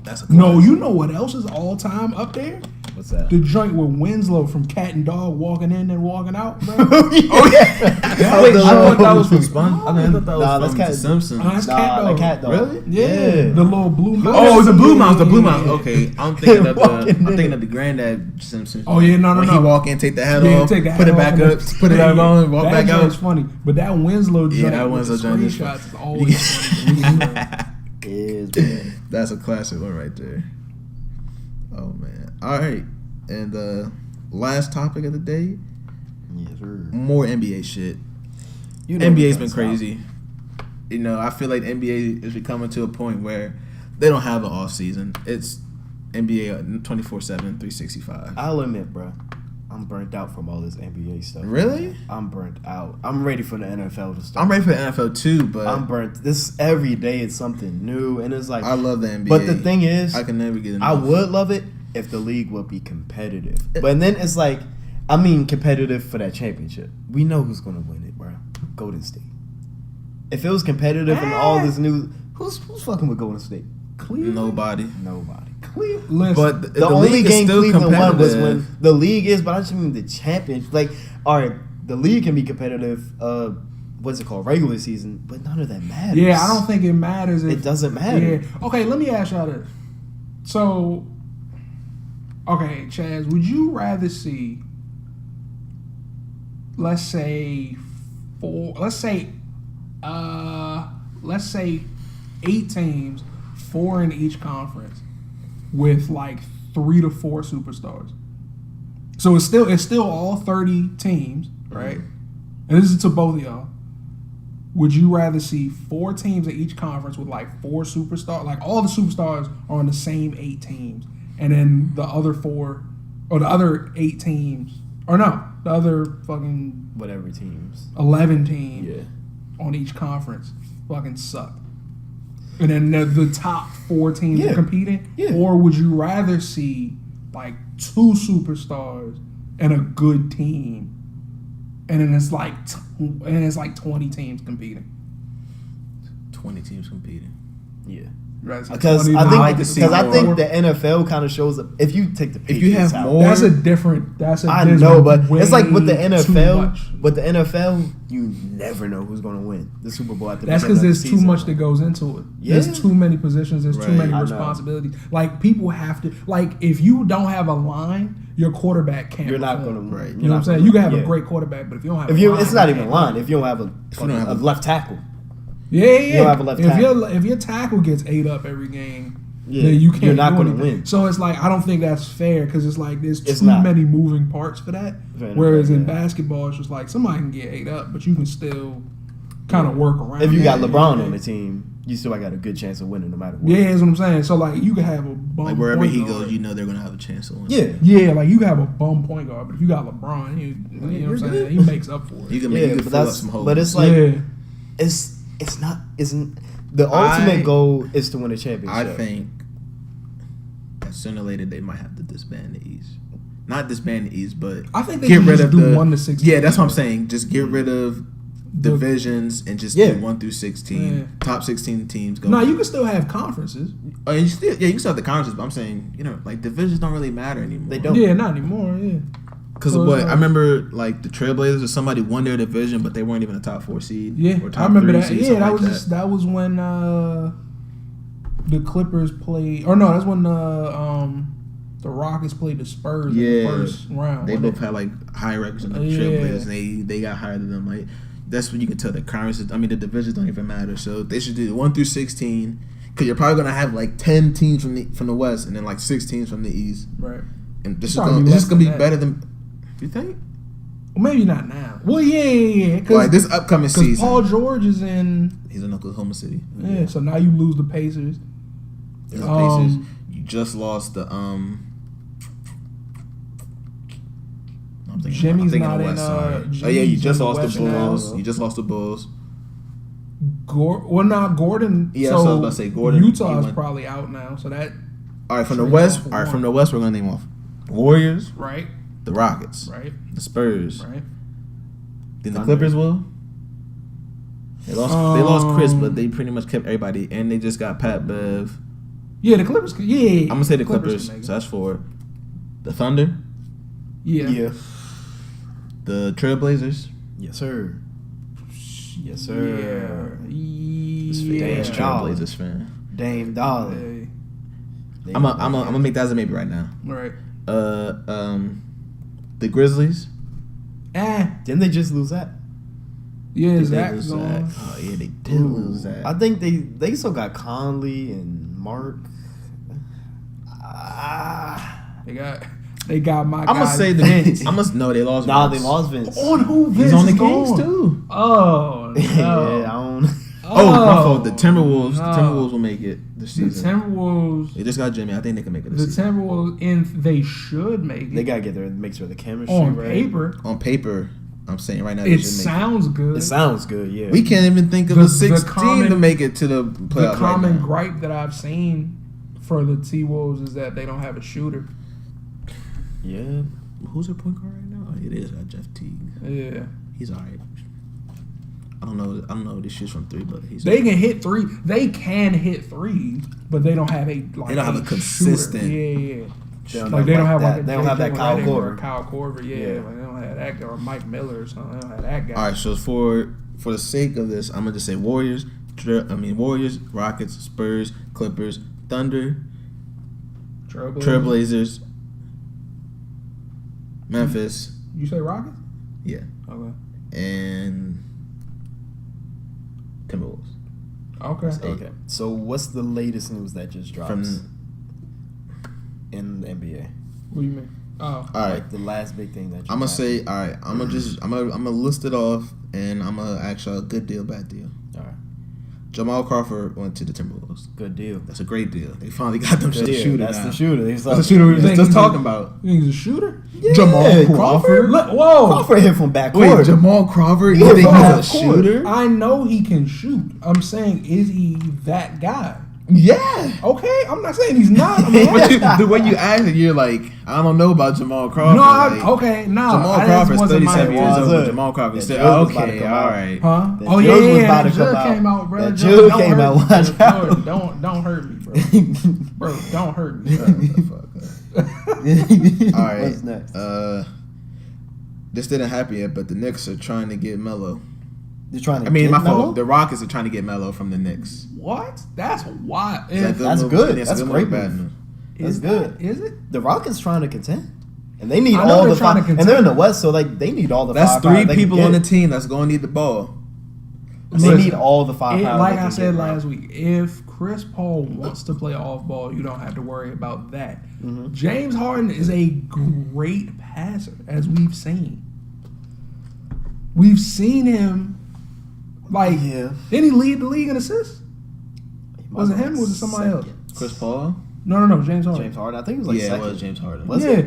That's a No, you know what else is all time up there? What's that? The joint with Winslow from Cat and Dog walking in and walking out, bro. Oh yeah. Wait, I thought that was from Spon. I thought that Nah, was that's from Cat- The Simpsons. That's Cat Nah, Dog. the cat dog. Really? Yeah, the little blue mouse. Oh, the blue mouse. The blue mouse. Yeah. Okay, I'm thinking of the. Walking I'm in thinking it. of the granddad Simpsons. Oh, yeah, no, When no. he walk in, take the hat Yeah, off, take the put hat it back off up, and put it yeah, back on, walk that back joint's out. funny, but that Winslow joint, Yeah, that with the Winslow joint is screenshots is always funny. Is man. That's a classic one right there. Oh man! All right, and last topic of the day: Yes, sir. more NBA shit. You know NBA's it's been gonna crazy. You know, I feel like NBA is becoming to a point where they don't have an off season. It's NBA 24/7, 365. I'll admit, bro, I'm burnt out from all this NBA stuff. Really? I'm burnt out. I'm ready for the NFL to start. I'm ready for the NFL too, but I'm burnt. This every day is something new, and it's like. I love the NBA. But the thing is, I can never get enough. I would love it if the league would be competitive. But then it's like, I mean, competitive for that championship. We know who's gonna win it, bro. Golden State. If it was competitive and all this new, who's fucking with Golden State? Cleveland. Nobody. Nobody. Listen, But The only league is game still Cleveland won was competitive. when the league is, but I just mean the championship. Like, all right, the league can be competitive. What's it called? Regular season, but none of that matters. yeah, I don't think it matters. It doesn't matter. Yeah. Okay, let me ask y'all this. So, okay, Chazz, would you rather see, let's say 8 teams, 4 in each conference, with like 3 to 4 superstars. So it's still all 30 teams, right? And this is to both of y'all. Would you rather see 4 teams in each conference with like 4 superstars? Like all the superstars are on the same 8 teams, and then the other 4 or the other 8 teams, or no, the other fucking Whatever teams. 11 teams Yeah. on each conference fucking suck. And then the top 4 teams Yeah. are competing? Yeah. Or would you rather see like 2 superstars and a good team, and then it's like 20 teams competing? 20 teams competing. Yeah. Right, so Because 20 I think like to see because I more. think the NFL kind of shows up. If you take the If you Patriots have out, more- that's a different. I there's know, but way it's like with the too NFL. much. With the NFL, you never know who's going to win the Super Bowl at the That's beginning because of the there's too season. much that goes into it. Yeah. There's too many positions. There's too Right. many I know. responsibilities. Like people have to. Like if you don't have a line, your quarterback can't. You're not perform. going to Right. win. You know what I'm saying? You can have a great quarterback, but if you don't have, If a you, line, it's not you even can't line. win. If you don't have you don't have a left tackle, Yeah. you don't have a left tackle. If your tackle gets ate up every game, Yeah, then you can't. you're not do gonna anything. win. So it's like I don't think that's fair because it's like there's It's too not. many moving parts for that. Fair Whereas enough, in yeah. basketball, it's just like somebody can get ate up, but you can still kind of work around. if you got that. LeBron on the team, you still got a good chance of winning no matter what. Yeah, that's what I'm saying. So like you can have a bum Like wherever point he guard. goes, you know they're gonna have a chance to win. Yeah. Yeah, like you can have a bum point guard, but if you got LeBron, you know what I'm saying? He makes up for it. You can Yeah, make you can but fill up that's some holes. but it's like yeah. it's not isn't the ultimate goal is to win a championship. I think that sooner or later they might have to disband the East. Not disband the East, but I think they should just do 1 to 16. Yeah, that's what I'm saying. Just get rid of divisions and just Yeah. do 1 through 16. Yeah. Top 16 teams go. No, you can still have conferences. Oh, you still, yeah, you can still have the conferences, but I'm saying, like divisions don't really matter anymore. They don't. Yeah, not anymore. Yeah. Because So of what? it's I like- remember like the Trailblazers or somebody won their division, but they weren't even a top 4 seed. Yeah, or top I remember 3 that. seed, Yeah, something that like was just, that was when the Clippers played, or no, that's when the Rockets played the Spurs in the first round. They wasn't both it? had like high records in the Yeah. Trailblazers, and they got higher than them. Like that's when you can tell the conferences. I mean, the divisions don't even matter. So they should do 1 through 16, because you're probably gonna have like 10 teams from the West, and then like 6 teams from the East, right. and this is Probably gonna, it's less just gonna be than that. better than. You think? Well, maybe not now. Well, yeah. Like this upcoming Because season, Paul George is in. he's in Oklahoma City. Yeah, so now you lose the Pacers. There's the Pacers. You just lost the I'm Jimmy's thinking not of in, West Side. Jimmy's Oh yeah, you in just the lost West the Bulls. now. You just lost the Bulls. Gordon. Yeah, so that's what I was about to say. Gordon, he Utah's went- probably out now, so that All right, from the Trade West. off All for right, one. from the West, we're gonna name off Warriors, right, the Rockets, right, the Spurs. right. Then the Thunder. Clippers will. They lost Chris, but they pretty much kept everybody, and they just got Pat Bev. Yeah, the Clippers. Yeah, I'm gonna say the can Clippers. make it. So that's 4. The Thunder, Yeah. the Trailblazers. Yes, sir. Yes, sir. This Yeah. Dame Yeah. Trailblazers fan. Dame Dollar. Hey, I'm gonna make that as a maybe right now. right. The Grizzlies. Didn't they just lose that? Yeah, They did Zach's lose gone. that. Oh yeah, they did lose that. I think they still got Conley and Mark. They got my. I'm gonna guy say Vince. I must know they lost. Nah, Vince. they lost Vince. On who? Vince He's on the is Kings gone. too. Oh no. Yeah, I don't. Oh, my fault. The Timberwolves. no. The Timberwolves will make it this The season. Timberwolves. They just got Jimmy. I think they can make it The this season. Timberwolves. They should make it. They gotta get there and make sure the chemistry on right. paper. On paper, I'm saying right now they It should make sounds good. It sounds good, yeah. We can't even think of The- a 16 the common- to make it to the playoffs The common right now. gripe that I've seen for the T-Wolves is that they don't have a shooter. Yeah. Who's their point guard right now? Oh, it is Jeff Teague. Yeah. He's all right. I don't know if he shoots from 3, but he's. They can hit 3. They can hit 3, but they don't have a like. They don't have a consistent. Yeah. They don't Like they don't have that. like a They don't have that Kyle Korver. Korver. Kyle Korver, yeah. Like they don't have that guy or Mike Miller or something. They don't have that guy. All right, so for the sake of this, I'm gonna just say Warriors, Rockets, Spurs, Clippers, Thunder, Trailblazers, Memphis. You say Rockets? Yeah. Okay. And Timberwolves. Okay. Okay. So what's the latest news that just dropped in the NBA? What do you mean? Oh. All right. Like the last big thing that I'm gonna say, all right. I'm gonna list it off, and I'm gonna ask y'all a good deal, bad deal. All right. Jamal Crawford went to the Timberwolves. Good deal. That's a great deal. They finally got them Good the deal. shooter. That's now. the shooter. That's the shooter we were just talking about. You think he's a shooter? Yeah, Jamal Crawford. Look, whoa. Crawford hit from backcourt. Wait, Jamal Crawford? He You think hit from he's a backcourt. shooter? I know he can shoot. I'm saying, is he that guy? Yeah. Okay, I'm not saying he's not. I mean, But the way you acted, you're like, I don't know about Jamal Crawford. no, like, okay, no. Jamal I just Crawford's wasn't 37 years Wanza. old. But Jamal Crawford That said, Jug was about to okay, come all out. right. Huh? That Oh Jug yeah, was about that to come Jug out. came out, bro. That Jug Jug don't came hurt out. me. Watch out. Jordan, don't hurt me, bro. Bro, don't hurt me. All right. What's next? This didn't happen yet, but the Knicks are trying to get Melo. They're trying to. I mean, get my Melo? fault. The Rockets are trying to get Melo from the Knicks. What? That's wild. Is that That's move? good. It's That's a a good great move or bad move. move? Is good. that- Is it? The Rockets trying to contend, and they need I know all they're the trying to and they're in the contend. West, so like they need all the. That's firepower 3 they can people on the get. team that's going to need the ball. They Listen, need all the firepower. Like they I can said get, bro. last week, if Chris Paul wants to play off ball, you don't have to worry about that. Mhm. James Harden is a great passer, as we've seen. We've seen him. Like, Yeah. didn't he lead the league in assists? Was it him or was it somebody else? Chris Paul? No, James Harden. James Harden. I think he was like Yeah, second. it was James Harden. Was yeah, it?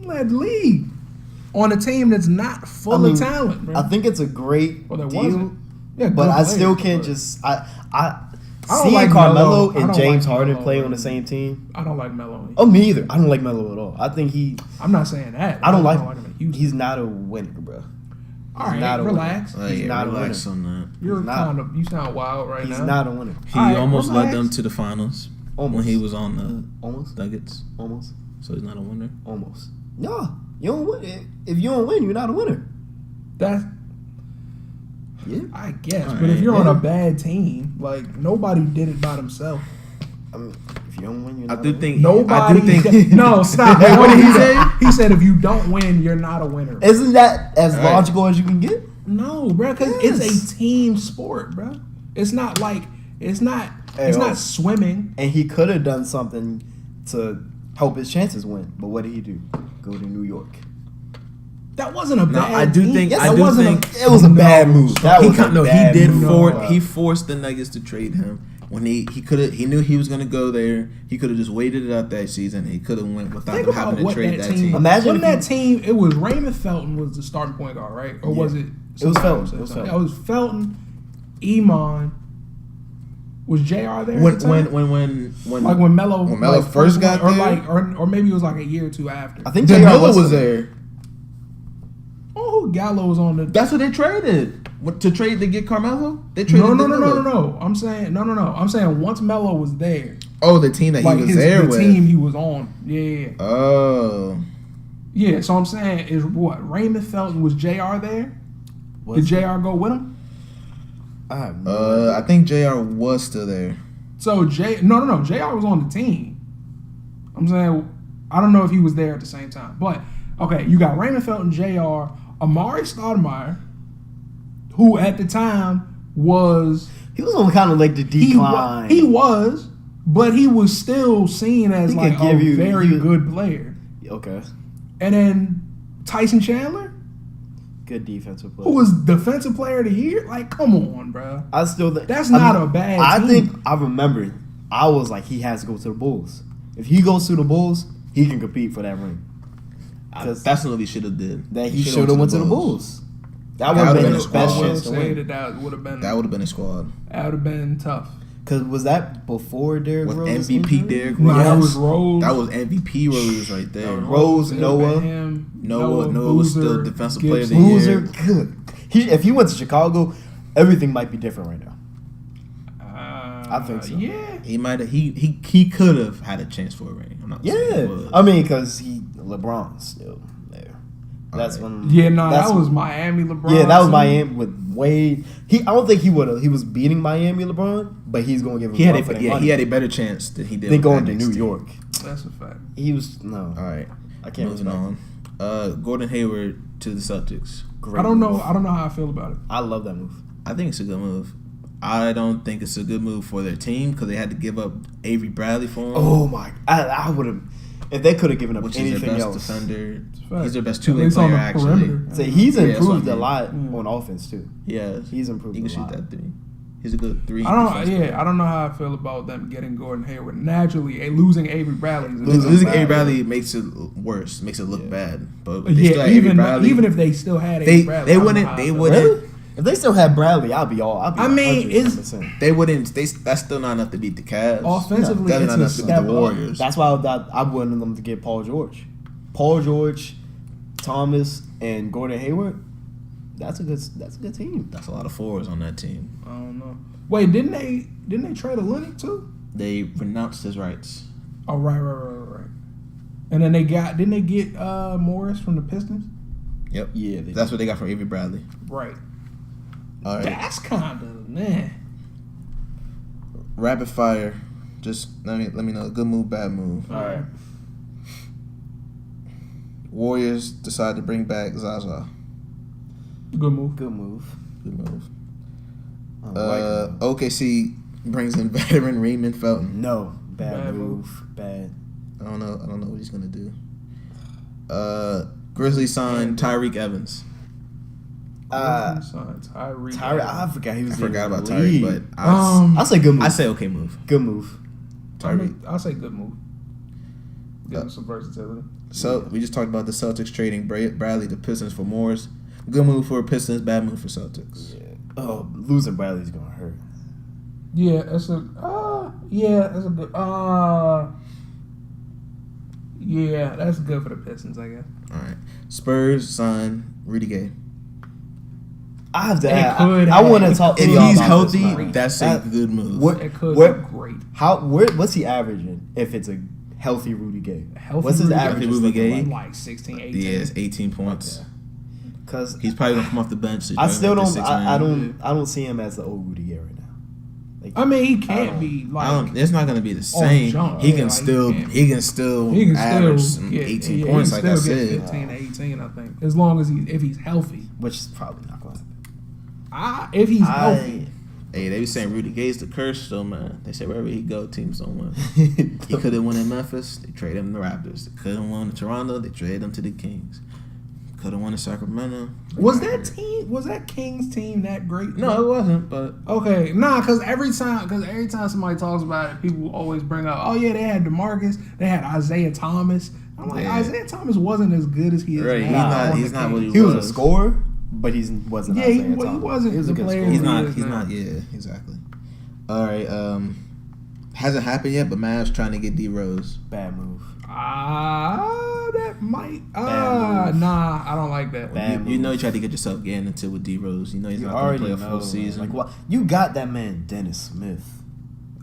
led the league on a team that's not full I mean, of talent, bro. I think it's a great Well, there deal, wasn't. Yeah, but good I still players, can't but just I don't seeing like Carmelo Melo. I and don't James like Harden Melo. play on the same team. I don't like Melo. Oh, me either. I don't like Melo at all. I think I'm not saying that. I don't like him in Houston. He's not a winner, bro. All right, not a relax. winner. He's He's not not a relax on that. You're He's not. kind of. You sound wild right He's now. not a winner. He All right, almost relax. led them to the finals Almost. when he was on the Almost. Nuggets. Almost. So he's not a winner. Almost. No, you don't win. If you don't win, you're not a winner. That's. Yeah. I guess, All but if right, you're on yeah. a bad team, like nobody did it by themselves. I mean, if you don't win, you're I not. do a winner. think. Nobody. I do think. No, stop. Wait, what did he say? He said if you don't win, you're not a winner. Isn't that as All right. logical as you can get? No, bro, because Yes. it's a team sport, bro. It's not like it's not. Hey, It's oh. not swimming. And he could have done something to help his chances win. But what did he do? Go to New York. That wasn't a No, bad. I do team. think- Yes, I that do wasn't think- It was a bad move. That He was got, a no, he bad did. move. He forced the Nuggets to trade him when he could have. He knew he was going to go there. He could have just waited it out that season. He could have went without Think them about having to what trade that team. team. Imagine Wasn't if that team? It was Raymond Felton was the starting point guard, right? Or was it? It was somebody Felton. else? It was Yeah, Felton. it was Felton. Iman. Was Jr. there? at the When time? Like when Melo Melo first got or there? like or maybe it was like a year or two after. I think J.R. Danilo was was there. Oh, Gallo was on the. That's what they traded. What, to trade to get Carmelo? They traded Danilo. No. I'm saying no. I'm saying once Melo was there, Oh, the team that like he was there the with. team he was on. Yeah. Oh. Yeah, so I'm saying is what Raymond Felton was Jr. there? Was Did Jr. go with him? I have no I think JR was still there. So no, Jr. was on the team. I'm saying I don't know if he was there at the same time, but okay, you got Raymond Felton, Jr., Amari Stoudemire, who at the time was He was on kind of like the decline. he was, but he was still seen as He like could give a you- very he- good player. Okay. And then Tyson Chandler, Good defensive who player. was defensive player of the year. Like, come on, bro. I still think That's not a bad I team. think I remember. I was like, he has to go to the Bulls. If he goes to the Bulls, he can compete for that ring. Because That's what he should have did. that he should have went to the Bulls. That would have would've been been his a best squad. chance to win. That would have been That would have been a squad tough. Because was that before Derrick with Rose? MVP injury? Derrick No, Rose. that was Rose. That was MVP Rose right there. Rose, It would've been Noah. him, Noah was Boozer, still defensive player of the Gibson. year. Boozer, good. If he went to Chicago, everything might be different right now. I think so. Yeah. He might have. He could have had a chance for a ring. I'm not saying he Yeah, was. I mean, because LeBron's still there. That's when. Yeah, no, that's that was Miami LeBron. Yeah, that was too. Miami with Wade. I don't think he would have. He was beating Miami LeBron, but he's going to give him. He had a better chance than he did. They with going that to next New team. York. That's a fact. He was no. All right, I can't moving respect on. Gordon Hayward to the Celtics. Great I don't know. move. I don't know how I feel about it. I love that move. I think it's a good move. I don't think it's a good move for their team because they had to give up Avery Bradley for him. Oh my! I would have if they could have given up which is their anything best else. defender. fact. He's their best At two-way least on player, the actually. perimeter. So he's Yeah, that's improved what I a mean. lot Mm. on offense too. Yeah, He's improved He can a shoot lot. that three. He's a good three. I don't. defensive Yeah, player. I don't know how I feel about them getting Gordon Hayward. Naturally, losing Avery Bradley. Is Losing Bradley. Avery Bradley makes it worse, makes it look Yeah. bad. But they still Yeah, have Avery even Bradley. even if they still had They- Avery Bradley, they I don't know wouldn't- how I they feel. wouldn't- Really? If they still had Bradley, I'll be all. I mean, it's- 100%. they wouldn't. That's still not enough to beat the Cavs. Offensively, Definitely it's not a enough to beat step the up. Warriors. That's why I wanted them to get Paul George, Thomas, and Gordon Hayward. That's a good team. That's a lot of forwards on that team. I don't know. Wait, didn't they trade a Lennox too? They renounced his rights. Oh right. And then didn't they get Morris from the Pistons? Yep. Yeah, That's what they got from Avery Bradley. Right. All right. That's kind of man. Rapid fire. Just let me know. Good move, bad move. All right. Warriors decide to bring back Zaza. Good move. Good move. Good move. I like him. OKC brings in veteran Raymond Felton. No, bad Bad move. Bad. I don't know what he's gonna do. Grizzlies signed Tyreek Evans. Tyreek. I forgot he was. I forgot about in the league. Tyreek, but I say good move. I say okay move. good move. Tyreek. I'll say good move. Give him some versatility. So we just talked about the Celtics trading Bradley to Pistons for Morris. Good move for Pistons, bad move for Celtics. Yeah. Oh, losing Bradley's gonna hurt. Yeah, that's a good. Yeah, that's good for the Pistons, I guess. All right. Spurs sign Rudy Gay. I have to. It I want to could talk. If to y'all he's about this, healthy, man. that's a good move. What? It could What? be great. What's he averaging? If it's a healthy Rudy Gay, Healthy what's his Rudy Gay? average? Healthy Rudy Gay? Like 16, 18. Yeah, it's 18 points. Because He's probably gonna come off the bench. So he's I probably still gonna don't. get 6 I million. don't see him as the old Rudy Gay right now. Like, I mean, he can't don't- be I don't, like. it's not gonna be the same. jump. He Yeah, can like, still he can average still some get 18 yeah, points, he like can I still get said. 15, 18, I think, as long as if he's healthy. which is probably not going to happen. If he's healthy, Hey, they be saying Rudy Gay's the curse, though, man. They say wherever he go, teams don't win. He could have won in Memphis. They traded him to the Raptors. They could have won in Toronto. They traded him to the Kings. Could have won in Sacramento. was that Kings team that great? No, it wasn't. But Okay, because every time somebody talks about it, people always bring up, oh yeah, they had DeMarcus, they had Isaiah Thomas. I'm like, Yeah. Isaiah Thomas wasn't as good as he is Right, now. he's not what he He was a was. scorer, but he wasn't. Yeah, Isaiah he Thomas. wasn't He was a the good player scorer. he's he not. is He's now. not. Yeah, exactly. All right. Hasn't happened yet, but Mavs trying to get D Rose. Bad move. That might. Bad move. Nah, I don't like that. Bad You know move. you tried to get yourself getting into with D Rose. You know he's You not going to already play a know. full season. Like what? You got that man Dennis Smith.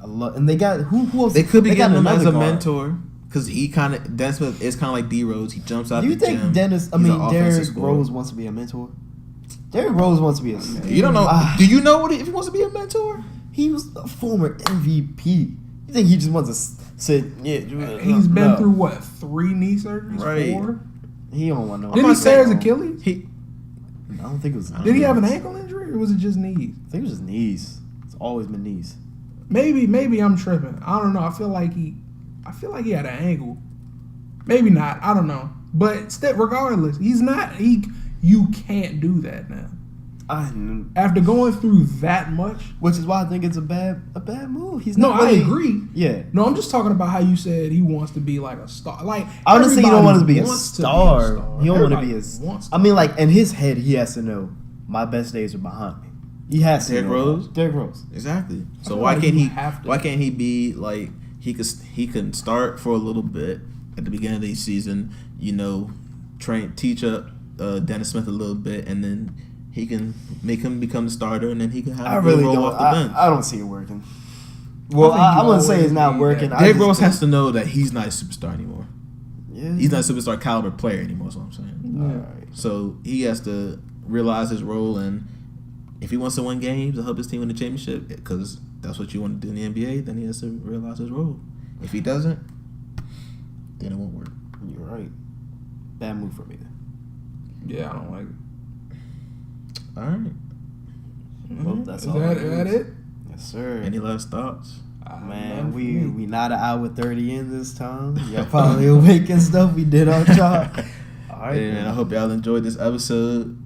And they got who else? They could be got getting him as a another guard. mentor because Dennis Smith is kind of like D Rose. He jumps out Do you the think gym. Dennis? I He's mean, an offensive Derrick scorer. Rose wants to be a mentor. Derrick Rose wants to be a. You don't know? Do you know if he wants to be a mentor? He was a former MVP. You think he just wants to sit? Yeah, He's been no. through what, 3 knee surgeries? Right. 4? He don't want no. Did he tear his Achilles? I don't think it was. Did he have an ankle injury or was it just knees? I think it was just knees. It's always been knees. Maybe I'm tripping. I don't know. I feel like he had an ankle. Maybe not. I don't know. But still, regardless, he's not. You can't do that now. After going through that much. Which is why I think it's a bad move. He's No, not I really- agree. Yeah. No, I'm just talking about how you said he wants to be like a star. Like Honestly, you don't want to be a wants star. You don't want to Everybody be wants I mean, like in his head, he has to know my best days are behind me. He has to. Derrick know Rose? that. Derrick Rose. Exactly. So feel why like can't you he? have to. Why can't he be like he can start for a little bit at the beginning of the season? You know, teach up Dennis Smith a little bit, and then he can make him become the starter, and then he can have I him really roll don't. off the bench. I don't see it working. Well, I think I you wouldn't say always it's not need working. that. Derrick Rose has to know that he's not a superstar anymore. Yeah. He's not a superstar caliber player anymore. Is what I'm saying. Yeah. All right. So he has to realize his role, and if he wants to win games and help his team win the championship, because that's what you want to do in the NBA, then he has to realize his role. If he doesn't, then it won't work. You're right. Bad move for me. Yeah, I don't like it. All right. Well, that's Is all. that it? Yes, sir. Any last thoughts? Man, None for we me. not an hour 30 in this time. Y'all probably awake and stuff. We did our job. All right, Hey, man, I hope y'all enjoyed this episode.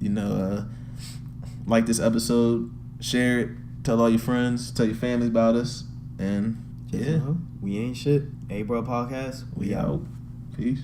Like this episode, share it, tell all your friends, tell your families about us, and yeah, We ain't shit. Hey, bro, podcast. we out. Peace.